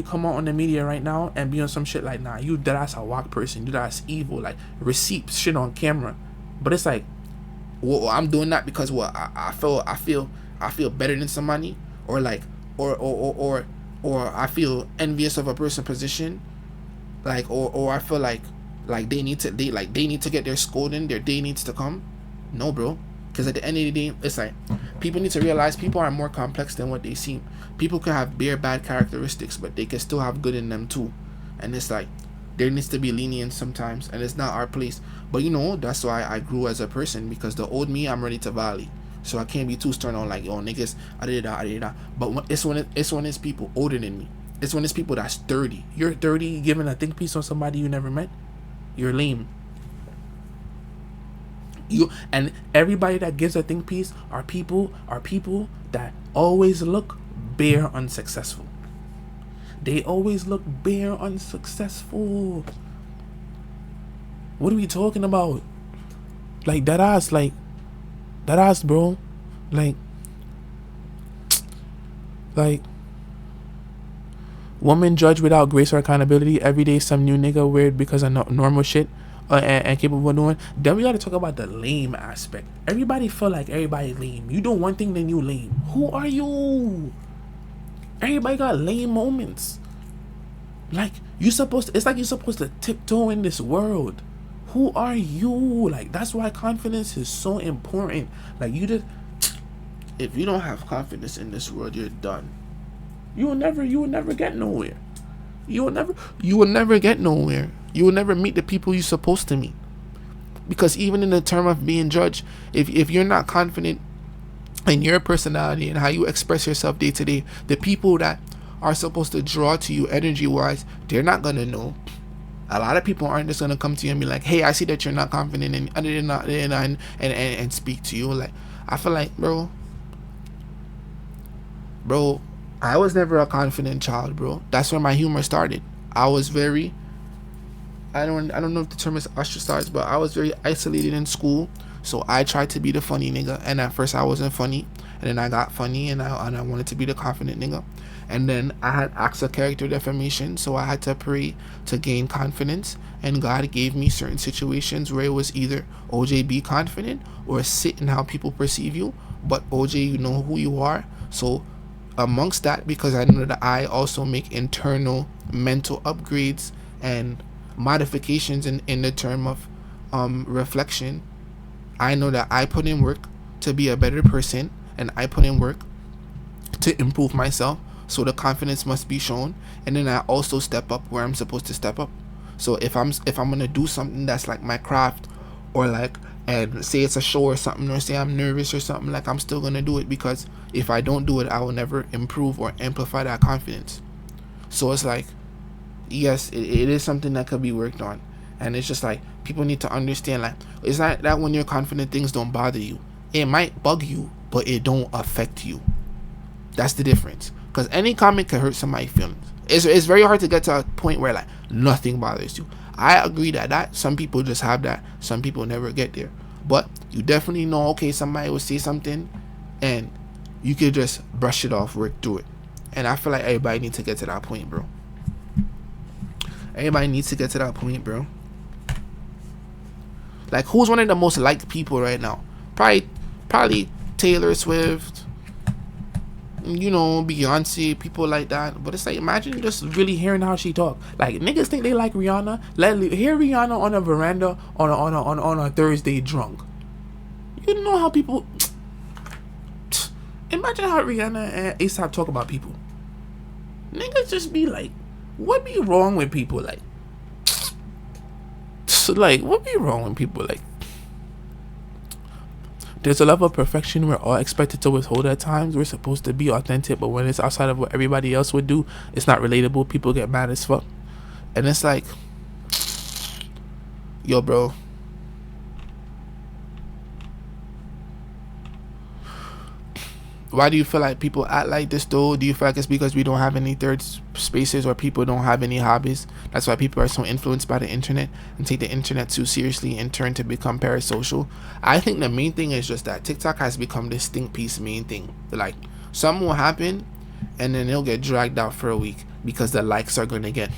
come out on the media right now and be on some shit like, nah, you that ass a walk person, you that ass evil, like receipts, shit on camera. But it's like, well, I'm doing that because what I feel better than somebody, or like, or I feel envious of a person's position. Like, or I feel like they need to get their scolding, their day needs to come. No, bro, because at the end of the day, it's like, people need to realize people are more complex than what they seem. People can have bare bad characteristics, but they can still have good in them too. And it's like, there needs to be lenience sometimes, and it's not our place. But you know, that's why I grew as a person, because the old me, I'm ready to volley. So I can't be too stern on like, yo, niggas, I did that. But when it's people older than me. It's when it's people that's 30. You're 30 giving a think piece on somebody you never met. You're lame. And everybody that gives a think piece are people that always look bare unsuccessful. They always look bare unsuccessful. What are we talking about? Like that ass, bro. Like woman judge without grace or accountability. Every day some new nigga weird because of normal shit and capable of doing. Then we gotta talk about the lame aspect. Everybody feel like everybody lame. You do one thing, then you lame. Who are you? Everybody got lame moments. Like, it's like you're supposed to tiptoe in this world. Who are you? Like, that's why confidence is so important. Like, if you don't have confidence in this world, you're done. You will never get nowhere. You will never get nowhere. You will never meet the people you're supposed to meet. Because even in the term of being judged, if you're not confident in your personality and how you express yourself day to day, the people that are supposed to draw to you energy wise, they're not gonna know. A lot of people aren't just gonna come to you and be like, hey, I see that you're not confident and speak to you. Like, I feel like, bro, I was never a confident child, bro. That's where my humor started. I was very, I don't know if the term is ostracized, but I was very isolated in school. So I tried to be the funny nigga, and at first I wasn't funny, and then I got funny, and I wanted to be the confident nigga. And then I had acts of character defamation, so I had to pray to gain confidence, and God gave me certain situations where it was either, Ojay, be confident, or sit in how people perceive you, but Ojay, you know who you are. So amongst that, because I know that I also make internal mental upgrades and modifications in the term of reflection, I know that I put in work to be a better person, and I put in work to improve myself, so the confidence must be shown. And then I also step up where I'm supposed to step up. So if I'm gonna do something that's like my craft, or like, and say it's a show or something, or say I'm nervous or something, like, I'm still gonna do it, because if I don't do it, I will never improve or amplify that confidence. So it's like, yes, it is something that could be worked on. And it's just like, people need to understand, like, it's not that when you're confident things don't bother you. It might bug you, but it don't affect you. That's the difference. Because any comment can hurt somebody's feelings. It's very hard to get to a point where like nothing bothers you. I agree that some people just have that. Some people never get there. But you definitely know, okay, somebody will say something and you could just brush it off, work through it. And I feel like everybody needs to get to that point, bro. Everybody needs to get to that point, bro. Like, who's one of the most liked people right now? Probably Taylor Swift. Beyonce, people like that. But it's like, imagine just really hearing how she talk. Like, niggas think they like Rihanna. Hear Rihanna on a veranda on a Thursday drunk. You know how people. Imagine how Rihanna and ASAP talk about people. Niggas just be like, what be wrong with people? Like, what be wrong with people? Like, there's a level of perfection we're all expected to withhold at times. We're supposed to be authentic, but when it's outside of what everybody else would do, it's not relatable. People get mad as fuck. And it's like, yo, bro. Why do you feel like people act like this, though? Do you feel like it's because we don't have any third spaces, or people don't have any hobbies? That's why people are so influenced by the internet and take the internet too seriously and turn to become parasocial. I think the main thing is just that TikTok has become this think piece main thing. Like, something will happen and then it'll get dragged out for a week because the likes are gonna get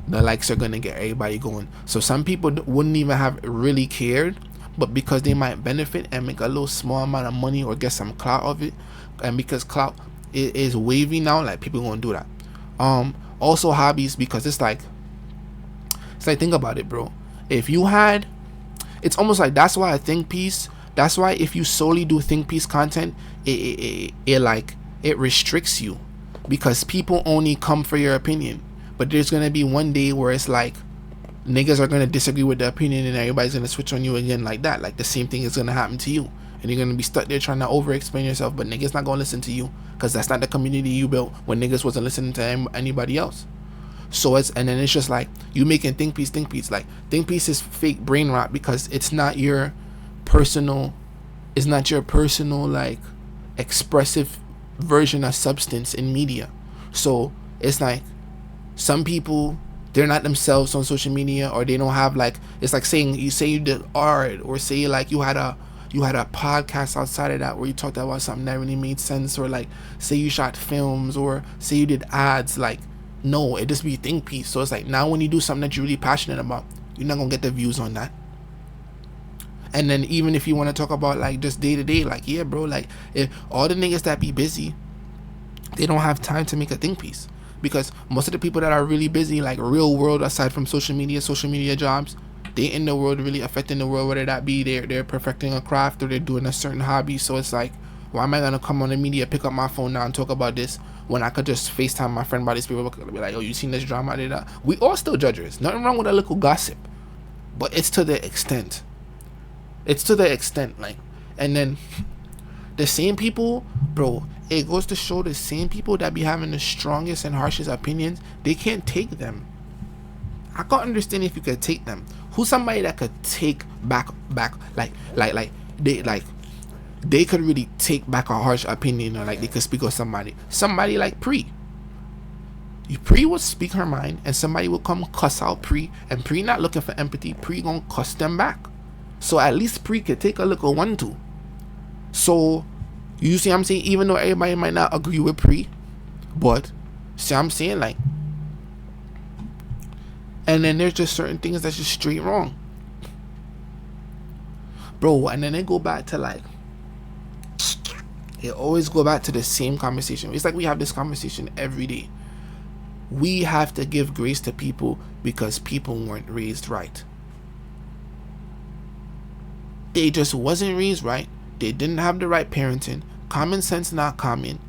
everybody going. So some people wouldn't even have really cared, but because they might benefit and make a little small amount of money or get some clout of it, and because clout is wavy now, like, people gonna do that. Also hobbies, because it's like think about it, bro. If you had, it's almost like, that's why if you solely do think piece content, it restricts you, because people only come for your opinion. But there's gonna be one day where it's like, niggas are gonna disagree with the opinion and everybody's gonna switch on you again like that. Like, the same thing is gonna happen to you, and you're gonna be stuck there trying to over explain yourself, but niggas not gonna listen to you, because that's not the community you built when niggas wasn't listening to anybody else. So and then it's just like, you making think piece. Like, think piece is fake brain rot, because it's not your personal like expressive version of substance in media. So it's like, some people, they're not themselves on social media, or they don't have, like, it's like saying, you say you did art, or say like you had a podcast outside of that where you talked about something that really made sense, or like, say you shot films, or say you did ads. Like, no, it just be think piece. So it's like, now when you do something that you're really passionate about, you're not gonna get the views on that. And then even if you want to talk about like just day to day, like, yeah, bro, like, if all the niggas that be busy, they don't have time to make a think piece, because most of the people that are really busy, like real world, aside from social media jobs, they in the world, really affecting the world, whether that be they're perfecting a craft or they're doing a certain hobby. So it's like, why am I gonna come on the media, pick up my phone now and talk about this, when I could just FaceTime my friend about this paper, be like, oh, you seen this drama? We all still judges. Nothing wrong with a little gossip, but it's to the extent. Like, and then the same people, bro, it goes to show, the same people that be having the strongest and harshest opinions, they can't take them. I can't understand if you could take them. Who's somebody that could take back they could really take back a harsh opinion, or like they could speak of somebody like Pre would speak her mind, and somebody would come cuss out Pre, and Pre not looking for empathy, Pre gonna cuss them back. So at least Pre could take a little 1-2. So you see what I'm saying? Even though everybody might not agree with Pre, but see what I'm saying? Like, and then there's just certain things that's just straight wrong, bro. And then they go back to like, it always go back to the same conversation. It's like we have this conversation every day. We have to give grace to people because people weren't raised right. They just wasn't raised right. They didn't have the right parenting. Common sense not common.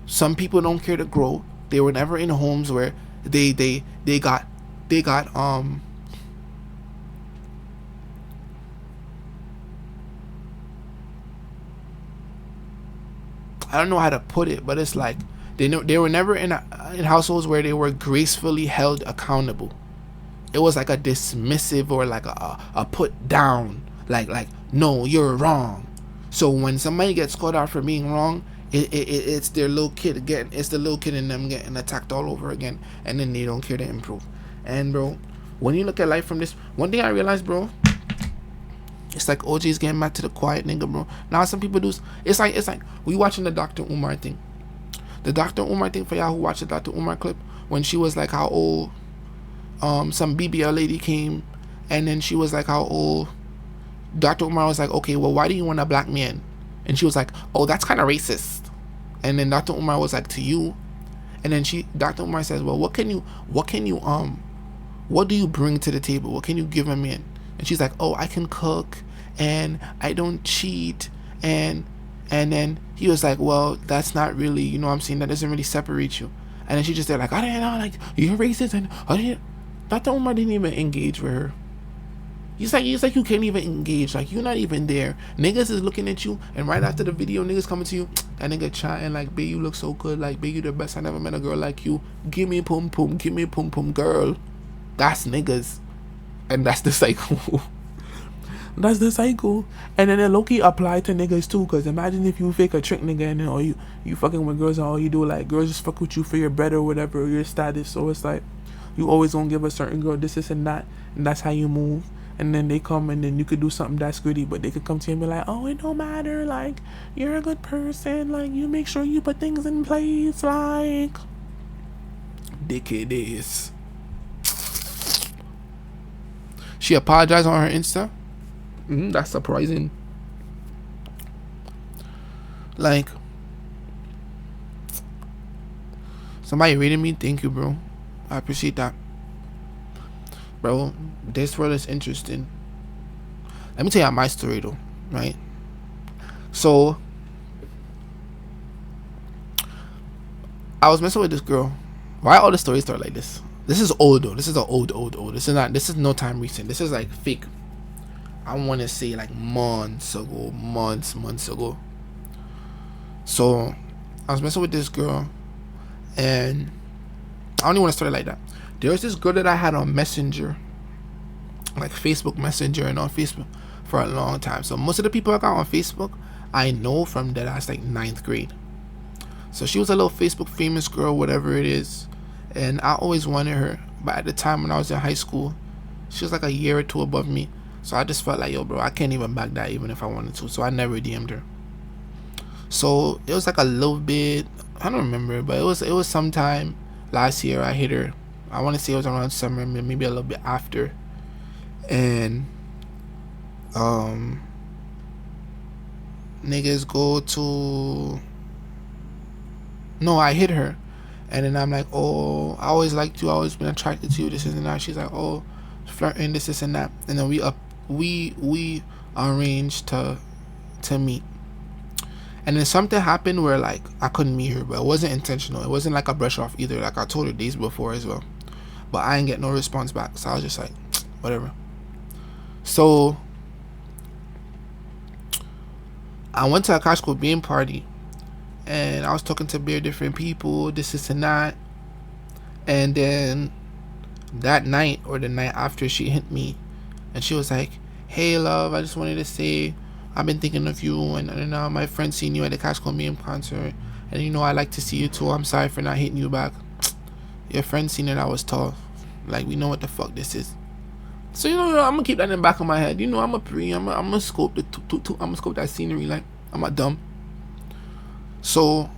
Some people don't care to grow. They were never in homes where they got I don't know how to put it, but it's like they were never in households where they were gracefully held accountable. It was like a dismissive, or like a put down, like no, you're wrong. So when somebody gets called out for being wrong, it's their little kid again. It's the little kid in them getting attacked all over again, and then they don't care to improve. And bro, when you look at life from this, one thing I realized, bro, it's like Ojay's getting back to the quiet nigga, bro. Now some people do. It's like we watching the Dr. Umar thing. The Dr. Umar thing, for y'all who watched the Dr. Umar clip, when she was like how old, some BBL lady came, and then she was like how old. Dr. Umar was like, okay, well, why do you want a black man? And she was like, oh, that's kind of racist. And then Dr. Umar was like, to you. And then Dr. Umar says, well, what do you bring to the table? What can you give a man? And she's like, oh, I can cook and I don't cheat. And then he was like, well, that's not really, you know what I'm saying? That doesn't really separate you. And then she just said like, I didn't know, like, you're racist. And Dr. Umar didn't even engage with her. He's like you can't even engage. Like, you're not even there. Niggas is looking at you, and right after the video, niggas coming to you, that nigga chatting like, babe, you look so good. Like, babe, you the best. I never met a girl like you. Give me pum pum. Give me pum pum, girl. That's niggas. And that's the cycle. That's the cycle. And then it low-key apply to niggas too. Because imagine if you fake a trick nigga and then or you fucking with girls and all you do, like, girls just fuck with you for your bread or whatever, or your status. So it's like, you always gonna give a certain girl this and that. And that's how you move. And then they come and then you could do something that's gritty, but they could come to you and be like, oh, it don't matter, like, you're a good person, like, you make sure you put things in place, like, dickhead is. She apologized on her Insta. That's surprising. Like, somebody rated me, thank you, bro. I appreciate that. Bro, this world is interesting. Let me tell you my story though, right? So I was messing with this girl. Why all the stories start like this? This is old though. This is an old. This is no time recent. This is like fake. I want to say like months ago. So I was messing with this girl, and I don't even want to start it like that. There was this girl that I had on Messenger, like Facebook Messenger, and on Facebook for a long time. So most of the people I got on Facebook, I know from that I was like 9th grade. So she was a little Facebook famous girl, whatever it is, and I always wanted her. But at the time when I was in high school, she was like a year or two above me. So I just felt like, yo, bro, I can't even back that even if I wanted to. So I never DM'd her. So it was like a little bit, I don't remember, but it was sometime last year I hit her. I want to say it was around summer, maybe a little bit after. And niggas go to, no, I hit her. And then I'm like, oh, I always liked you, I always been attracted to you, this and that. She's like, oh, flirting, this and that. And then we arranged to meet. And then something happened where like I couldn't meet her, but it wasn't intentional. It wasn't like a brush off either. Like I told her days before as well, but I didn't get no response back. So I was just like, whatever. So I went to a college school being party, and I was talking to bare different people, this and that. And then that night or the night after, she hit me, and she was like, hey love, I just wanted to say I've been thinking of you, and my friend seen you at the Cash Colombian concert, and you know I like to see you too. I'm sorry for not hitting you back. Your friend seen that I was tall. Like, we know what the fuck this is. So you know, I'm gonna keep that in the back of my head. You know, I'm gonna scope the I'm gonna scope that scenery. Like, I'm not dumb. So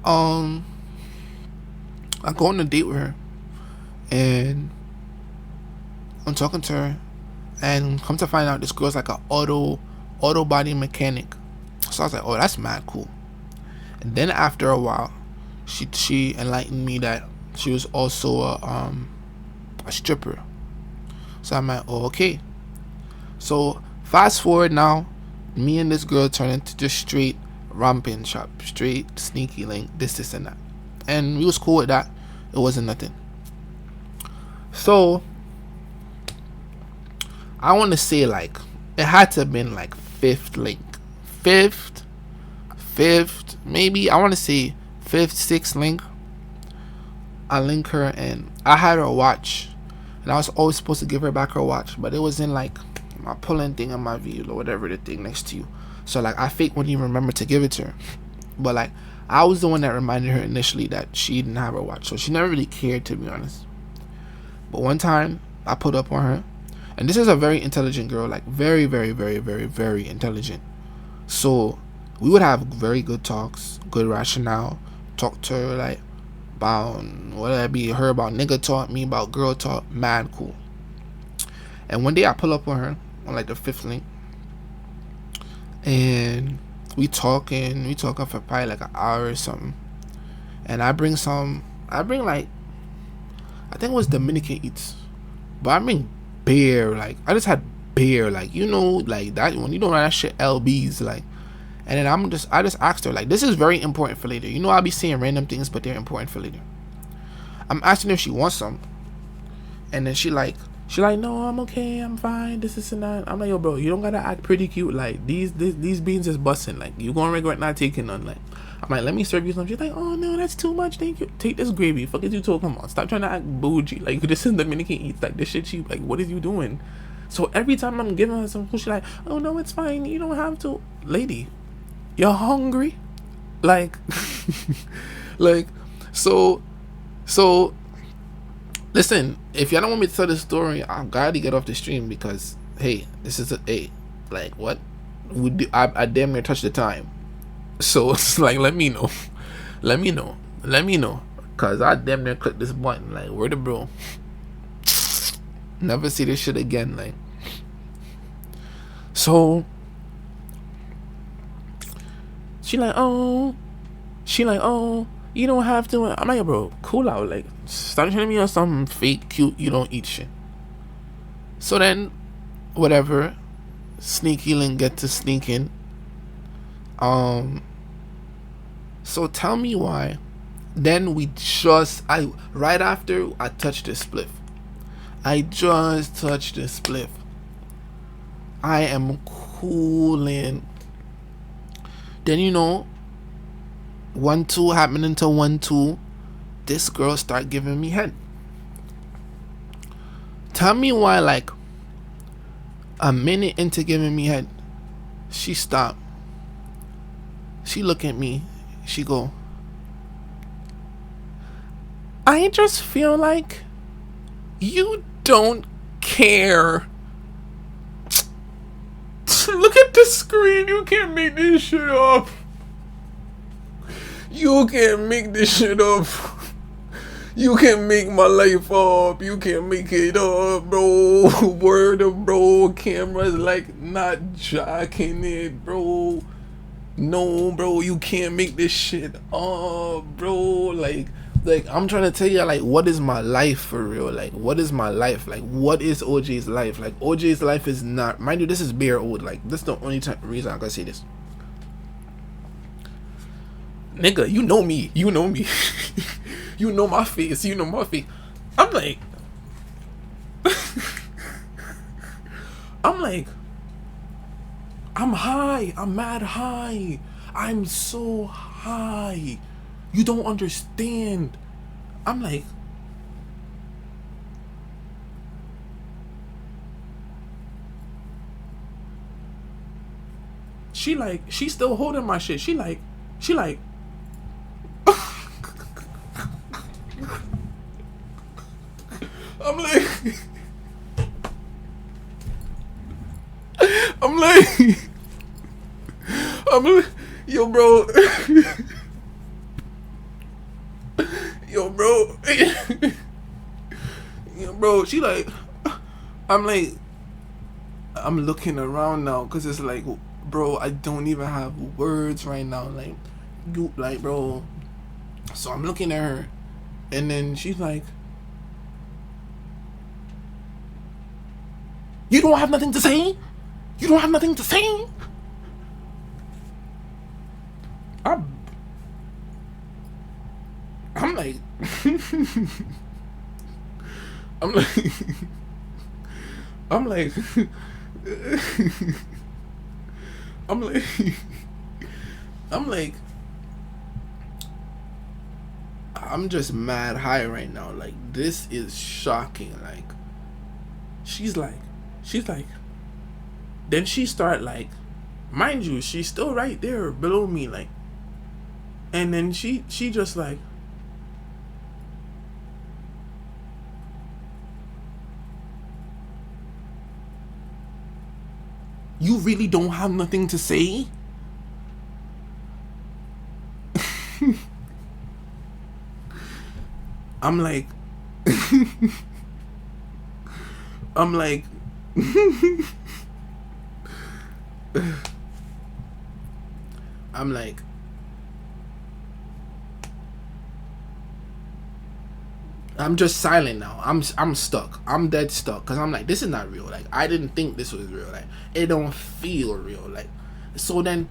I go on a date with her, and I'm talking to her. And come to find out, this girl's like a auto body mechanic. So I was like, oh, that's mad cool. And then after a while, she enlightened me that she was also a stripper. So I'm like, oh, okay. So fast forward now, me and this girl turn into just straight romping shop, straight sneaky link, this and that. And we was cool with that. It wasn't nothing. So I want to say like it had to have been like fifth link, fifth, maybe. I want to say fifth, sixth link. I link her, and I had her watch, and I was always supposed to give her back her watch, but it was in like my pulling thing on my view or whatever, the thing next to you. So like I fake wouldn't even remember to give it to her, but like I was the one that reminded her initially that she didn't have her watch, so she never really cared, to be honest. But one time I put up on her. And this is a very intelligent girl, like very, very, very, very, very intelligent. So we would have very good talks, good rationale. Talk to her like about whatever it be, her about nigga talk, me about girl talk, mad cool. And one day I pull up on her on like the fifth link, and we talking for probably like an hour or something. And I bring like, I think it was Dominican eats. But I bring beer, like I just had beer, like like that when you don't know that shit LBs, like. And then I just asked her, like, this is very important for later. I'll be saying random things, but they're important for later. I'm asking her if she wants some. And then she like, no, I'm okay, I'm fine, this is and that. I'm like, yo, bro, you don't gotta act pretty cute. Like, these beans is busting. Like, you gonna regret not taking none. Like, I'm like, let me serve you some. She's like, oh no, that's too much, thank you. Take this gravy. Fuck is you talking about? Stop trying to act bougie. Like, this is Dominican eats. Like, this shit cheap. Like, what is you doing? So every time I'm giving her some food, she's like, oh no, it's fine. You don't have to. Lady, you're hungry? Like, like, so, listen, if y'all don't want me to tell this story, I'm glad to get off the stream because, hey, this is like, what? I damn near touched the time. So, it's like, let me know. Because I damn near clicked this button. Like, where the bro? Never see this shit again. Like, so, she like, oh, you don't have to. I'm like, bro, cool out. Like, stop telling me on some fake cute, you don't eat shit. So then, whatever, sneaky link get to sneaking. So tell me why. Then right after I touched the spliff. I just touched the spliff. I am cooling. Then 1-2 happening to 1-2. This girl start giving me head. Tell me why, like a minute into giving me head, she stopped. She look at me. She go, I just feel like you don't care. Look at the screen. You can't make this shit up. You can't make this shit up. You can make my life up. You can make it up, bro. Word of bro. Camera's like not jacking it, bro. No, bro. You can't make this shit up, bro. Like I'm trying to tell you, like, what is my life for real? Like, what is my life? Like, what is OJ's life? Like, OJ's life is not, mind you, this is bare old. Like, this is the only reason I can say this. Nigga, you know me. You know me. You know my face. You know my face. I'm like, I'm high. I'm mad high. I'm so high. You don't understand. I'm like, she's still holding my shit. She like, I'm like, yo, bro. Yo, bro. Yo, bro. She like, I'm looking around now because it's like, bro, I don't even have words right now. Like, bro. So I'm looking at her, and then she's like, you don't have nothing to say? You don't have nothing to say? I'm like, I'm just mad high right now. Like, this is shocking. Like, she's like, then she start like, mind you, she's still right there below me, like, and then she just like, you really don't have nothing to say? I'm like, I'm like, I'm just silent now. I'm stuck. I'm dead stuck because I'm like, this is not real. Like, I didn't think this was real. Like, it don't feel real. Like, so then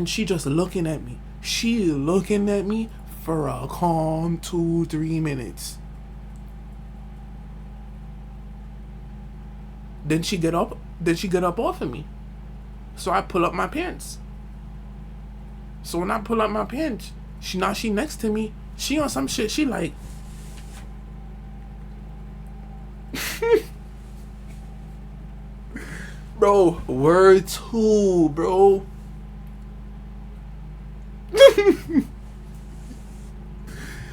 she just looking at me. She looking at me for a calm 2-3 minutes. Then she get up. Then she get up off of me. So I pull up my pants. So when I pull up my pants, she next to me. She on some shit. She like. Bro, word 2, bro.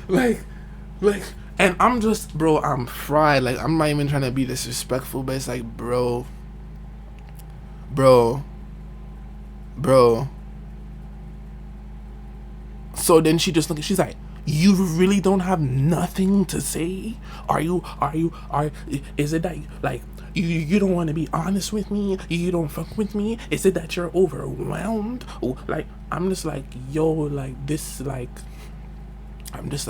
like, and I'm just, bro, I'm fried. Like, I'm not even trying to be disrespectful, but it's like, bro. So then she just she's like, you really don't have nothing to say? Is it that, like, you don't want to be honest with me? You don't fuck with me? Is it that you're overwhelmed? Like, I'm just like, yo, like, this, like, I'm just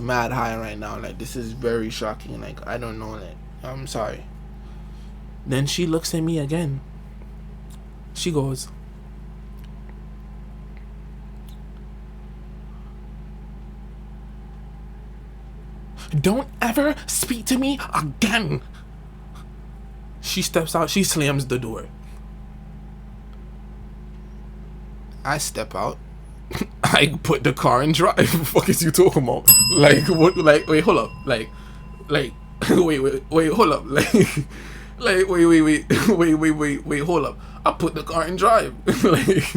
mad high right now. Like, this is very shocking. Like, I don't know. Like, I'm sorry. Then she looks at me again. She goes, don't ever speak to me again. She steps out. She slams the door. I step out. I put the car in drive. What the fuck is you talking about? Like, what? Like, wait, hold up. Like, wait, hold up. Like, wait, hold up. I put the car in drive. Like,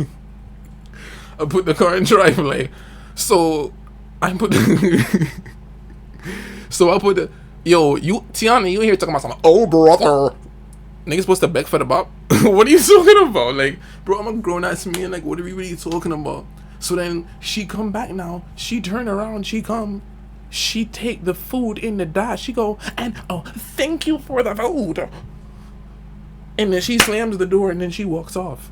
I put the car in drive. Like, so I put the so I put the, yo, you, Tiana, you here talking about something? Oh, brother. Niggas supposed to beg for the bop? What are you talking about? Like, bro, I'm a grown ass man. Like, what are we really talking about? So then she come back now. She turn around. She come. She take the food in the dash. She go, and oh, thank you for the food. And then she slams the door and then she walks off.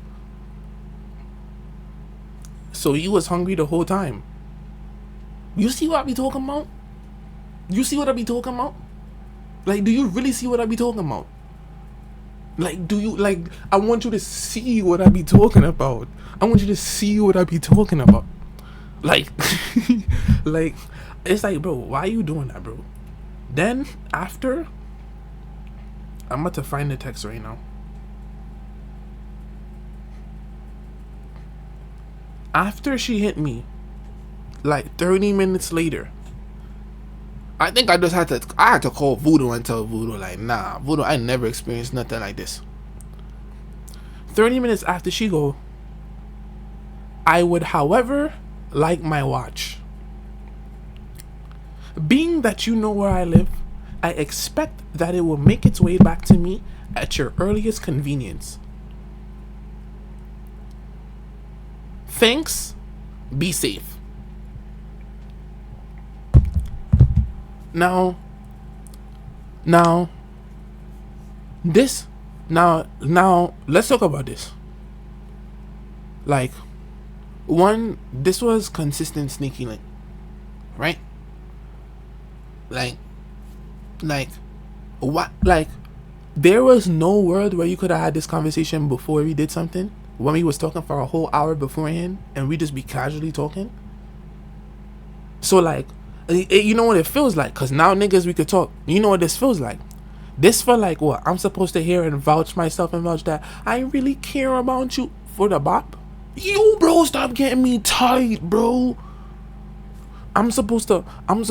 So you was hungry the whole time. You see what I be talking about? You see what I be talking about? Like, do you really see what I be talking about? Like, do you, like, I want you to see what I be talking about. I want you to see what I be talking about. Like, like, it's like, bro, why are you doing that, bro? Then, after, I'm about to find the text right now. After she hit me, like 30 minutes later, I think I had to call Voodoo and tell Voodoo, like, nah, Voodoo, I never experienced nothing like this. 30 minutes after she go, I would, however, like my watch. Being that you know where I live, I expect that it will make its way back to me at your earliest convenience. Thanks. Be safe. Now, let's talk about this. Like, one, this was consistent sneaky link, right? Like, what? Like, there was no world where you could have had this conversation before we did something, when we was talking for a whole hour beforehand, and we just be casually talking. So, like, you know what it feels like, because now niggas we could talk. You know what this feels like? This feel like what? I'm supposed to hear and vouch myself and vouch that I really care about you for the bop. You, bro, stop getting me tight, bro. I'm supposed to come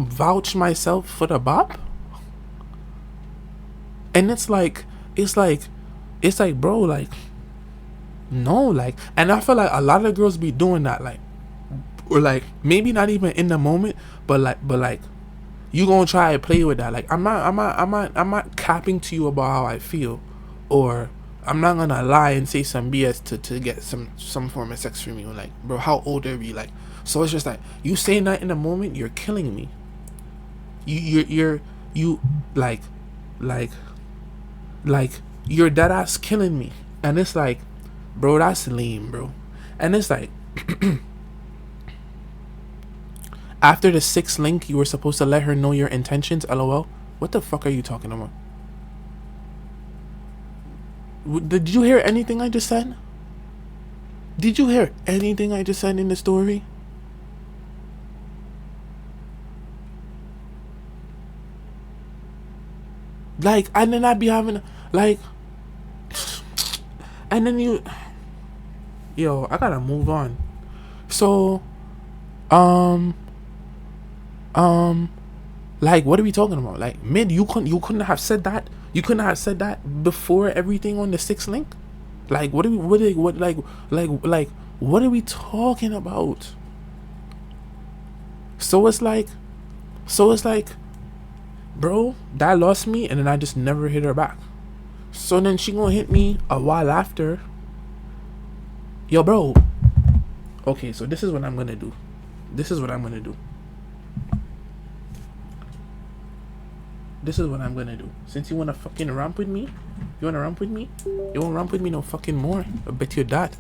vouch myself for the bop. And it's like, bro, like, no, like, and I feel like a lot of girls be doing that, like, or like, maybe not even in the moment, but like, you gonna try to play with that. Like, I'm not capping to you about how I feel, or I'm not gonna lie and say some BS to get some form of sex from you. Like, bro, how old are we? Like, so it's just like, you saying that in the moment, you're killing me. you like like like you're dead ass killing me. And it's like, bro, that's lame, bro. And it's like, after the sixth link, you were supposed to let her know your intentions. LOL. What the fuck are you talking about? Did you hear anything I just said? Did you hear anything I just said in the story? Like, and then I'd be having, like, and then you, yo, I gotta move on. So, um, like, what are we talking about? Like, mid, you couldn't have said that. You couldn't have said that before everything on the sixth link. Like, what are we, what are we talking about? So it's like, bro, that lost me, and then I just never hit her back. So then she gonna hit me a while after. Yo, bro. Okay, so this is what I'm gonna do. This is what I'm gonna do. This is what I'm gonna do. Since you wanna fucking ramp with me, you wanna ramp with me? You won't ramp with me no fucking more. I bet you that.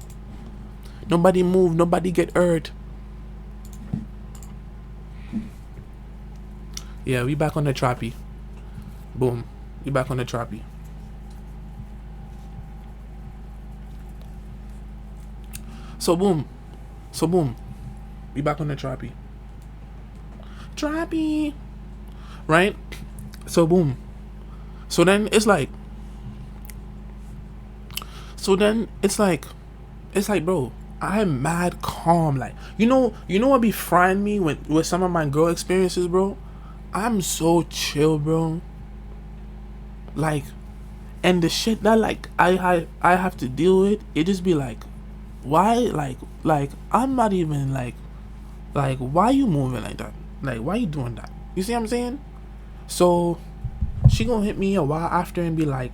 Nobody move, nobody get hurt. Yeah, we back on the trappy. Boom. We back on the trappy. So boom. We back on the trappy. Trappy. Right? So boom. So then it's like, bro, I'm mad calm. Like, you know what be frying me with some of my girl experiences, bro? I'm so chill, bro. Like, and the shit that like I have to deal with, it just be like, why, like I'm not even like why you moving like that? Like, why you doing that? You see what I'm saying? So she gonna hit me a while after and be like,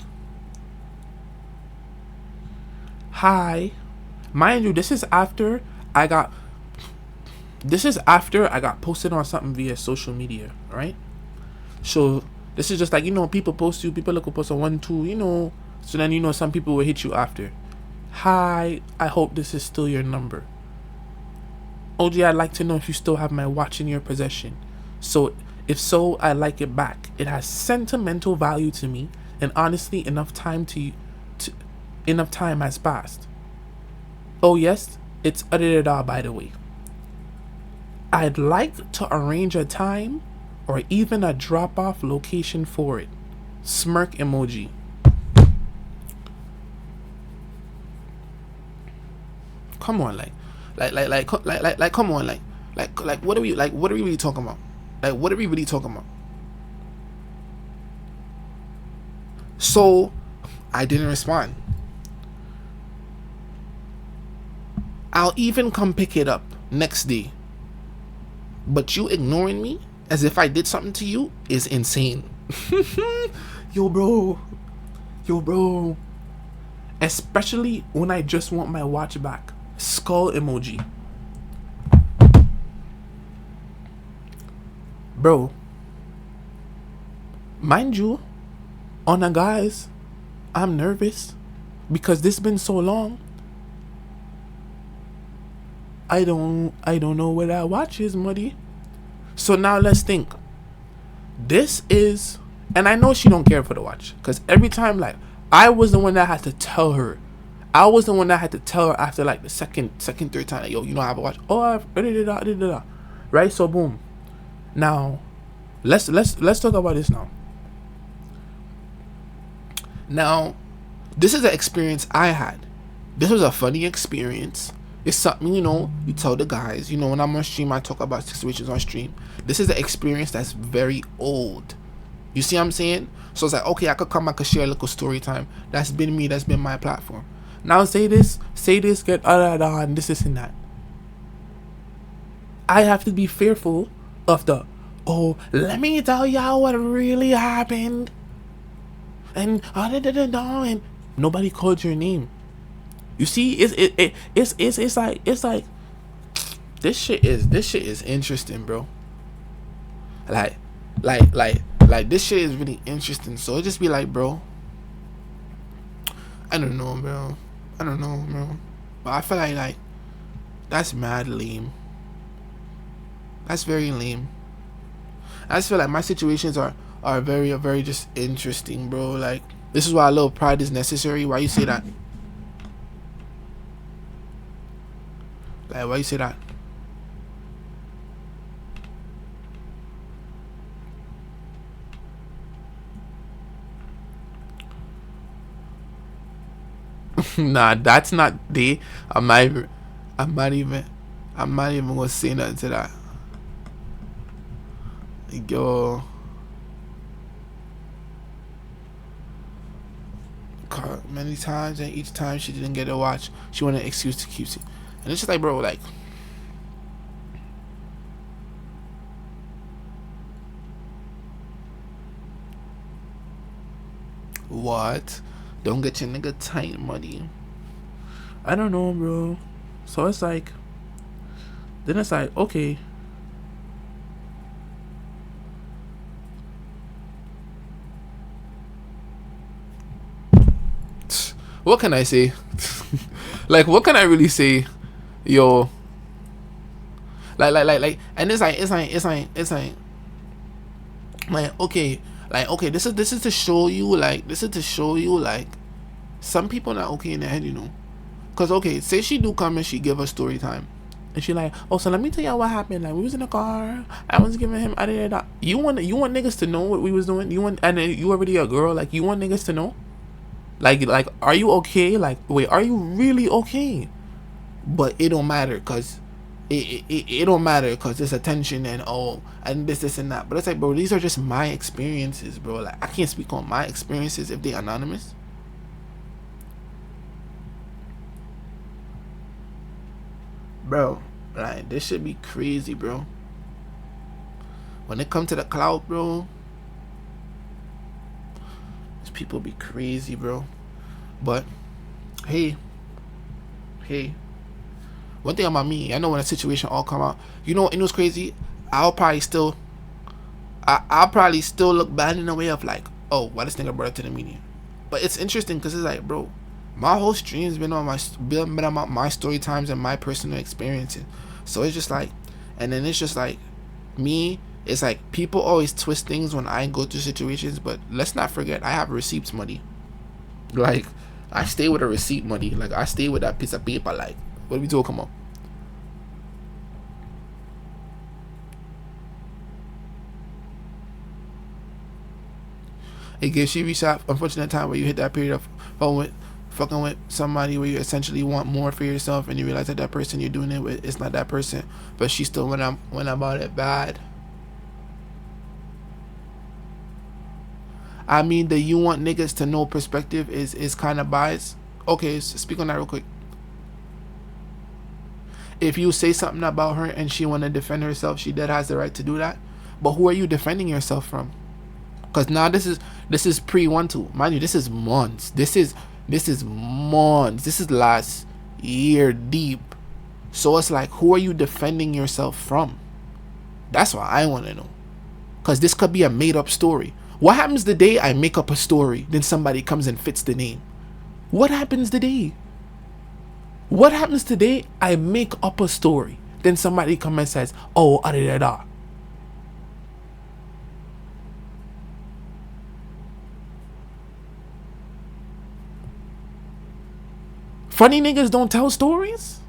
hi. Mind you, this is after I got posted on something via social media, right? So this is just like, people post you, people look post on 1, 2, so then some people will hit you after. Hi, I hope this is still your number. Ojay, I'd like to know if you still have my watch in your possession. So if so, I like it back. It has sentimental value to me, and honestly, enough time has passed. Oh yes, it's da by the way. I'd like to arrange a time or even a drop-off location for it. Smirk emoji. Come on, come on, like what are we really talking about? Like, what are we really talking about? So I didn't respond. I'll even come pick it up next day. But you ignoring me as if I did something to you is insane. Yo, bro. Especially when I just want my watch back. Skull emoji. Bro. Mind you, on a guys, I'm nervous because this been so long. I don't know where that watch is, muddy. So now let's think. This is, and I know she don't care for the watch, because every time, like, I was the one that had to tell her. I was the one that had to tell her after like the second, third time, like, yo, you don't have a watch. Oh, I've right. So boom. Now, let's talk about this now. Now, this is an experience I had. This was a funny experience. It's something, you tell the guys, when I'm on stream, I talk about situations on stream. This is an experience that's very old. You see what I'm saying? So it's like, okay, I could share a little story time. That's been me, that's been my platform. Now say this, get and this and that. I have to be fearful of let me tell y'all what really happened. And and nobody called your name. You see, it's like this shit is interesting, bro. Like Like this shit is really interesting. So it just be like, bro, I don't know, bro. I don't know, bro. But I feel like that's mad lame. That's very lame. I just feel like my situations are very just interesting, bro. Like this is why a little pride is necessary. Why you say that? Like why you say that? Nah, that's not the. I'm not even. I'm not even. I'm not even gonna say nothing to that. Yo, many times, and each time she didn't get a watch, she wanted an excuse to keep it. And it's just like, bro, like, what? Don't get your nigga tight money. I don't know, bro. So it's like, then it's like, okay. What can I say? Like, what can I really say? Yo. Like, and like, okay. Like, okay, this is to show you, like, some people not okay in the head, you know. Cause okay, say she do come and she give us story time, and she like, oh, so let me tell y'all what happened. Like we was in the car, I was giving him You want niggas to know what we was doing? You want, and then you already a girl, like you want niggas to know? Like are you okay? Like wait, are you really okay? But it don't matter, cause it don't matter, cause there's attention and and this and that. But it's like, bro, these are just my experiences, bro. Like I can't speak on my experiences if they anonymous. Bro, like this should be crazy, bro. When it come to the clout, bro, these people be crazy, bro. But hey, hey, one thing about me, I know when a situation all come out, you know, it was crazy. I'll probably still, I'll probably still look bad in a way of like, oh, why this nigga brought it to the media? But it's interesting because it's like, bro, my whole stream's been on been about my story times and my personal experiences. So it's just like, and then it's just like, me, it's like people always twist things when I go through situations, but let's not forget I have receipts money. Like I stay with a receipt money. Like I stay with that piece of paper. Like what are we talking about? It gives you reach that unfortunate time where you hit that period of fucking with somebody where you essentially want more for yourself, and you realize that that person you're doing it with is not that person, but she still went about it bad. I mean, the you want niggas to know perspective is kind of biased. Okay, so speak on that real quick. If you say something about her and she want to defend herself, she dead has the right to do that. But who are you defending yourself from? Because now this is pre 1-2, mind you. This is months. This is months. This is last year deep. So it's like, who are you defending yourself from? That's what I want to know. Because this could be a made up story. What happens the day I make up a story, then somebody comes and fits the name? What happens today? What happens today I make up a story, then somebody comes and says, oh, da da da. Funny niggas don't tell stories?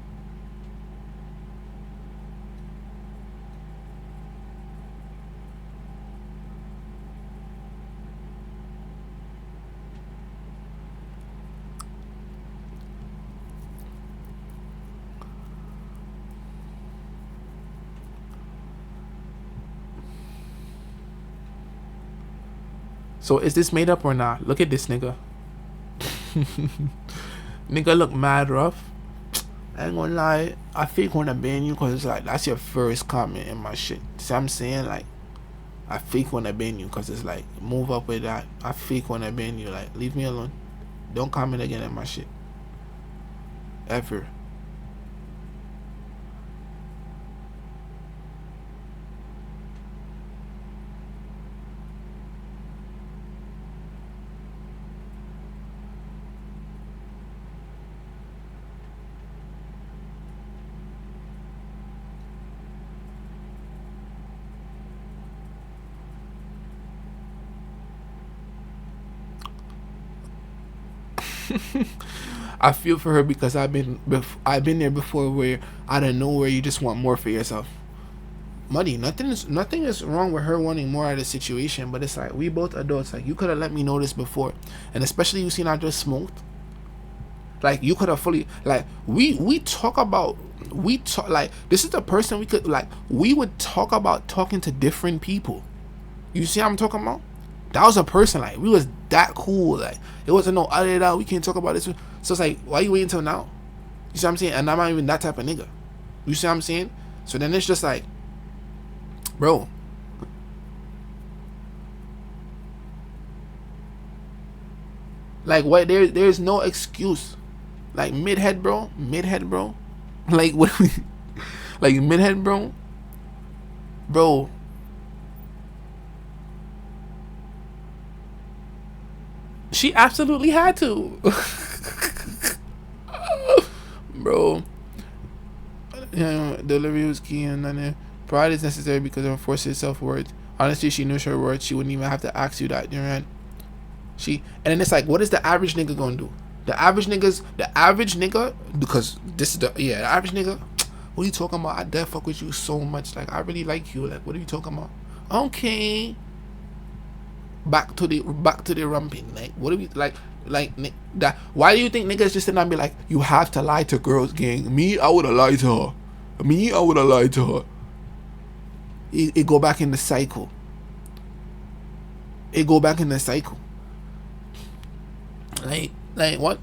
So is this made up or not? Look at this nigga. Nigga look mad rough. I ain't gonna lie, I fake wanna ban you because it's like that's your first comment in my shit. See what I'm saying? Like I fake wanna ban you because it's like move up with that. I fake wanna ban you. Like leave me alone. Don't comment again in my shit. Ever. I feel for her because I've been there before, where out of nowhere you just want more for yourself. Money, nothing is wrong with her wanting more out of the situation, but it's like, we both adults. Like, you could have let me know this before, and especially you seen I just smoked. Like, you could have fully, like, we talk about, like, this is the person we could, like, we would talk about talking to different people. You see what I'm talking about? That was a person, like, we was that cool. Like, it wasn't no other that we can't talk about this. So it's like, why you waiting until now? You see what I'm saying? And I'm not even that type of nigga. You see what I'm saying? So then it's just like, bro, like, what? There's no excuse. Like, mid-head, bro. Like, what? Like, mid-head, bro. She absolutely had to. Bro, delivery was key, and then pride is necessary because it enforces self-worth. Honestly, she knew her worth. She wouldn't even have to ask you that. You know, right? And then it's like, what is the average nigga gonna do? The average nigga, because this is the average nigga. What are you talking about? I dare fuck with you so much. Like, I really like you. Like, what are you talking about? Okay. Back to the rumping. Like, what do we like that? Why do you think niggas just sit down and be like, you have to lie to girls, gang? Me, I would have lied to her. It go back in the cycle. Like what?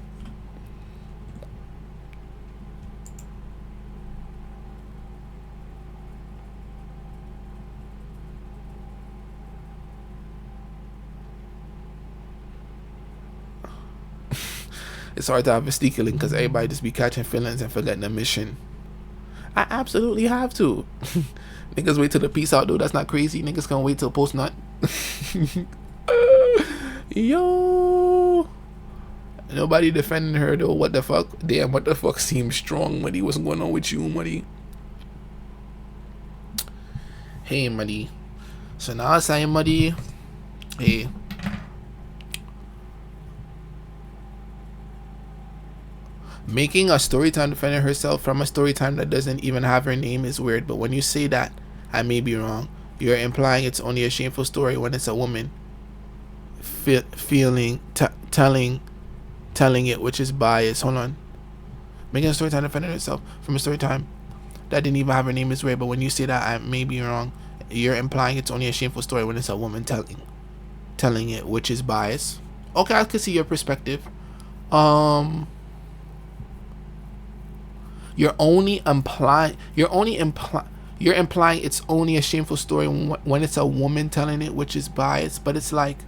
It's hard to have a sneaky link because everybody just be catching feelings and forgetting the mission. I absolutely have to. Niggas wait till the peace out, though. That's not crazy. Niggas can't wait till post nut. Yo. Nobody defending her, though. What the fuck? Damn, what the fuck seems strong, Muddy? What's going on with you, Muddy? Hey, Muddy. So now I say, Muddy. Hey. Making a storytime defending herself from a storytime that doesn't even have her name is weird, but when you say that, I may be wrong. You're implying it's only a shameful story when it's a woman telling it, which is biased. Hold on. Making a storytime defending herself from a storytime that didn't even have her name is weird, but when you say that, I may be wrong. You're implying it's only a shameful story when it's a woman telling it, which is biased. Okay, I can see your perspective. You're implying it's only a shameful story when it's a woman telling it, which is biased. But it's like,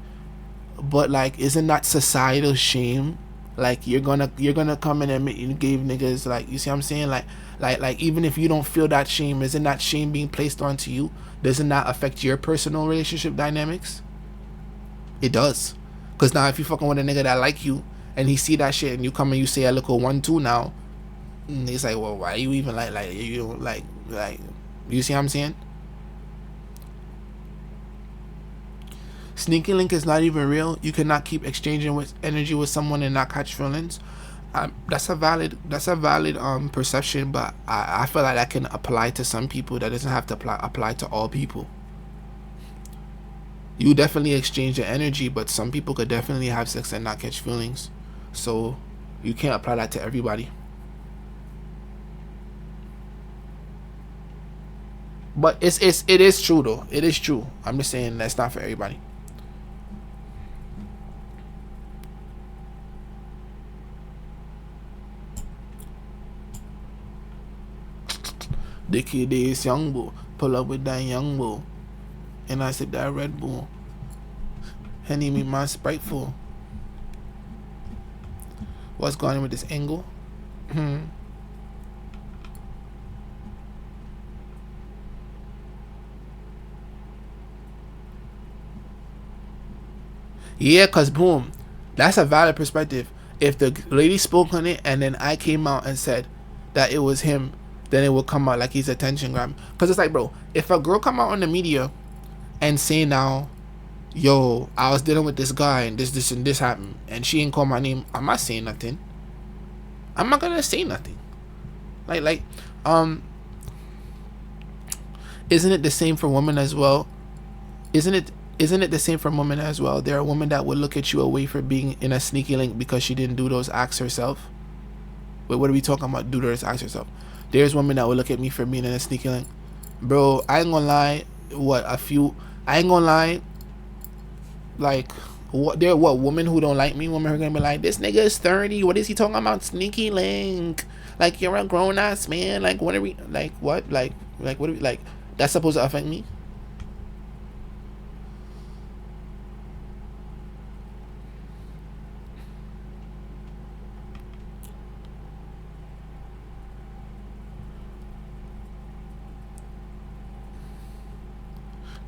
isn't that societal shame? Like, you're gonna come in and admit you gave niggas, like, you see what I'm saying? Like even if you don't feel that shame, isn't that shame being placed onto you? Doesn't that affect your personal relationship dynamics? It does. Cause now if you fucking with a nigga that like you and he see that shit and you come and you say a little 1-2 now, it's like, well, why you even like you like you see what I'm saying? Sneaky link is not even real. You cannot keep exchanging with energy with someone and not catch feelings. That's a valid perception, but I feel like that can apply to some people. That doesn't have to apply to all people. You definitely exchange your energy, but some people could definitely have sex and not catch feelings. So you can't apply that to everybody. But it is true though. It is true. I'm just saying that's not for everybody. The kid is young bull. Pull up with that young bull. And I sip that Red Bull. Henny me my spiteful. What's going on with this angle? Yeah, cause boom, that's a valid perspective. If the lady spoke on it and then I came out and said that it was him, then it will come out like he's attention grab. Cause it's like, bro, if a girl come out on the media and say now yo, I was dealing with this guy and this and this happened, and she ain't call my name. I'm not saying nothing. I'm not gonna say nothing. Like, um, isn't it the same for women as well? Isn't it? Isn't it the same for women as well? There are women that would look at you away for being in a sneaky link because she didn't do those acts herself. Wait, what are we talking about? Do those acts herself? There's women that would look at me for being in a sneaky link. Bro, I ain't gonna lie. I ain't gonna lie. Like, what women who don't like me, women who are gonna be like, this nigga is 30. What is he talking about? Sneaky link. Like, you're a grown ass man. Like, what are we, like, what? Like, what are we, like, that's supposed to affect me?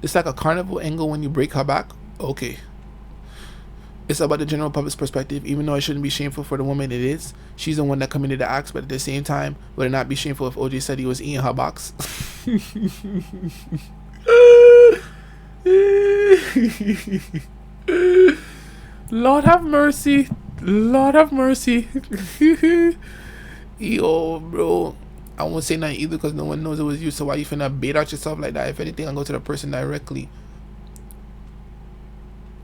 It's like a carnival angle when you break her back. Okay. It's about the general public's perspective, even though it shouldn't be shameful for the woman it is. She's the one that committed the acts, but at the same time, would it not be shameful if Ojay said he was eating her box? Lord have mercy. Lord have mercy. Yo, bro. I won't say nothing either because no one knows it was you. So why you finna bait out yourself like that? If anything, I'll go to the person directly.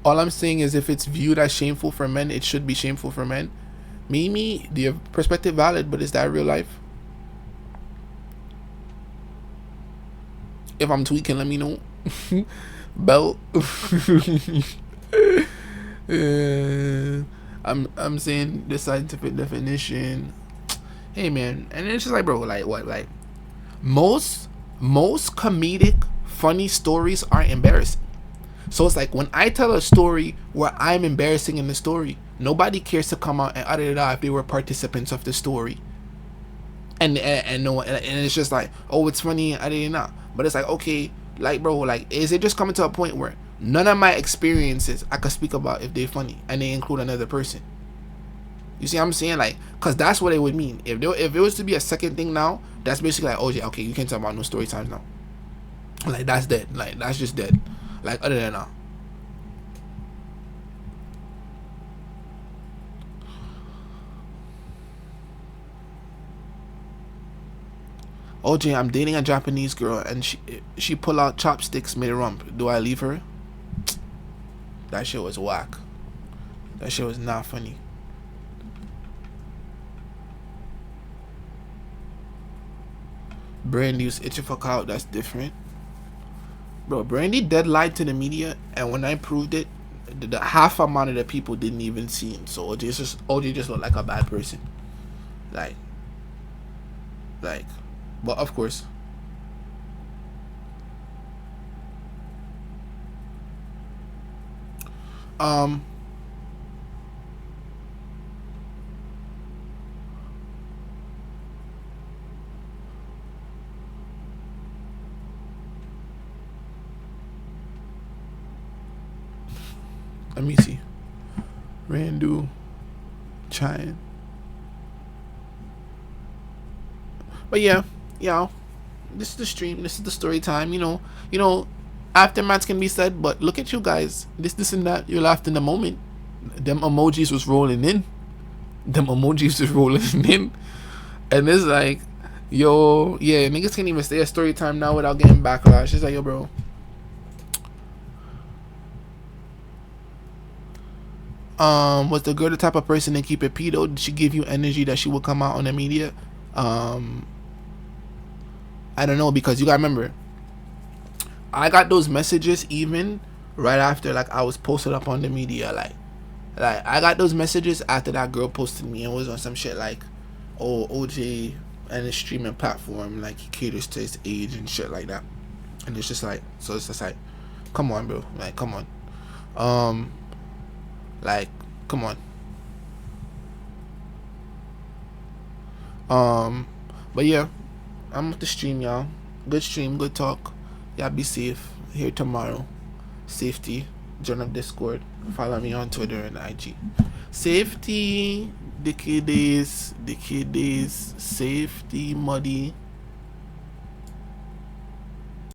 All I'm saying is if it's viewed as shameful for men, it should be shameful for men. Mimi, the perspective valid, but is that real life? If I'm tweaking, let me know. Belt. I'm saying the scientific definition. Hey man, and it's just like, bro, like what, like most comedic funny stories are embarrassing. So it's like when I tell a story where I'm embarrassing in the story, nobody cares to come out and utter it out if they were participants of the story. And no, and it's just like, oh, it's funny, I didn't know. But it's like, okay, like, bro, like, is it just coming to a point where none of my experiences I could speak about if they're funny and they include another person? You see what I'm saying? Like, cause that's what it would mean. If it was to be a second thing now, that's basically like, Ojay, okay, you can't talk about no story times now. Like, that's dead. Like, that's just dead. Like, other than that. Ojay, I'm dating a Japanese girl and she pull out chopsticks mid rump. Do I leave her? That shit was whack. That shit was not funny. Brandy's itching for clout. That's different. Bro, Brandy dead lied to the media, and when I proved it, the half amount of the people didn't even see him. So Ojay just looked like a bad person. Like, but of course. Let me see. Randu, Chine. But yeah, this is the stream. This is the story time. You know, aftermaths can be said, but look at you guys. This, and that. You laughed in the moment. Them emojis was rolling in. And it's like, yo, yeah, niggas can't even stay at story time now without getting backlash. It's like, yo, bro. Was the girl the type of person to keep it pedo? Did she give you energy that she would come out on the media? I don't know, because you gotta remember, I got those messages even right after like I was posted up on the media. Like I got those messages after that girl posted me and was on some shit like, oh, Ojay and his streaming platform, like he caters to his age and shit like that. And it's just like, so it's just like, come on, bro, like come on. Like, come on. But yeah, I'm with the stream, y'all. Good stream, good talk. Y'all be safe. Here tomorrow. Safety. Join up Discord. Follow me on Twitter and IG. Safety. Decades. Safety, muddy.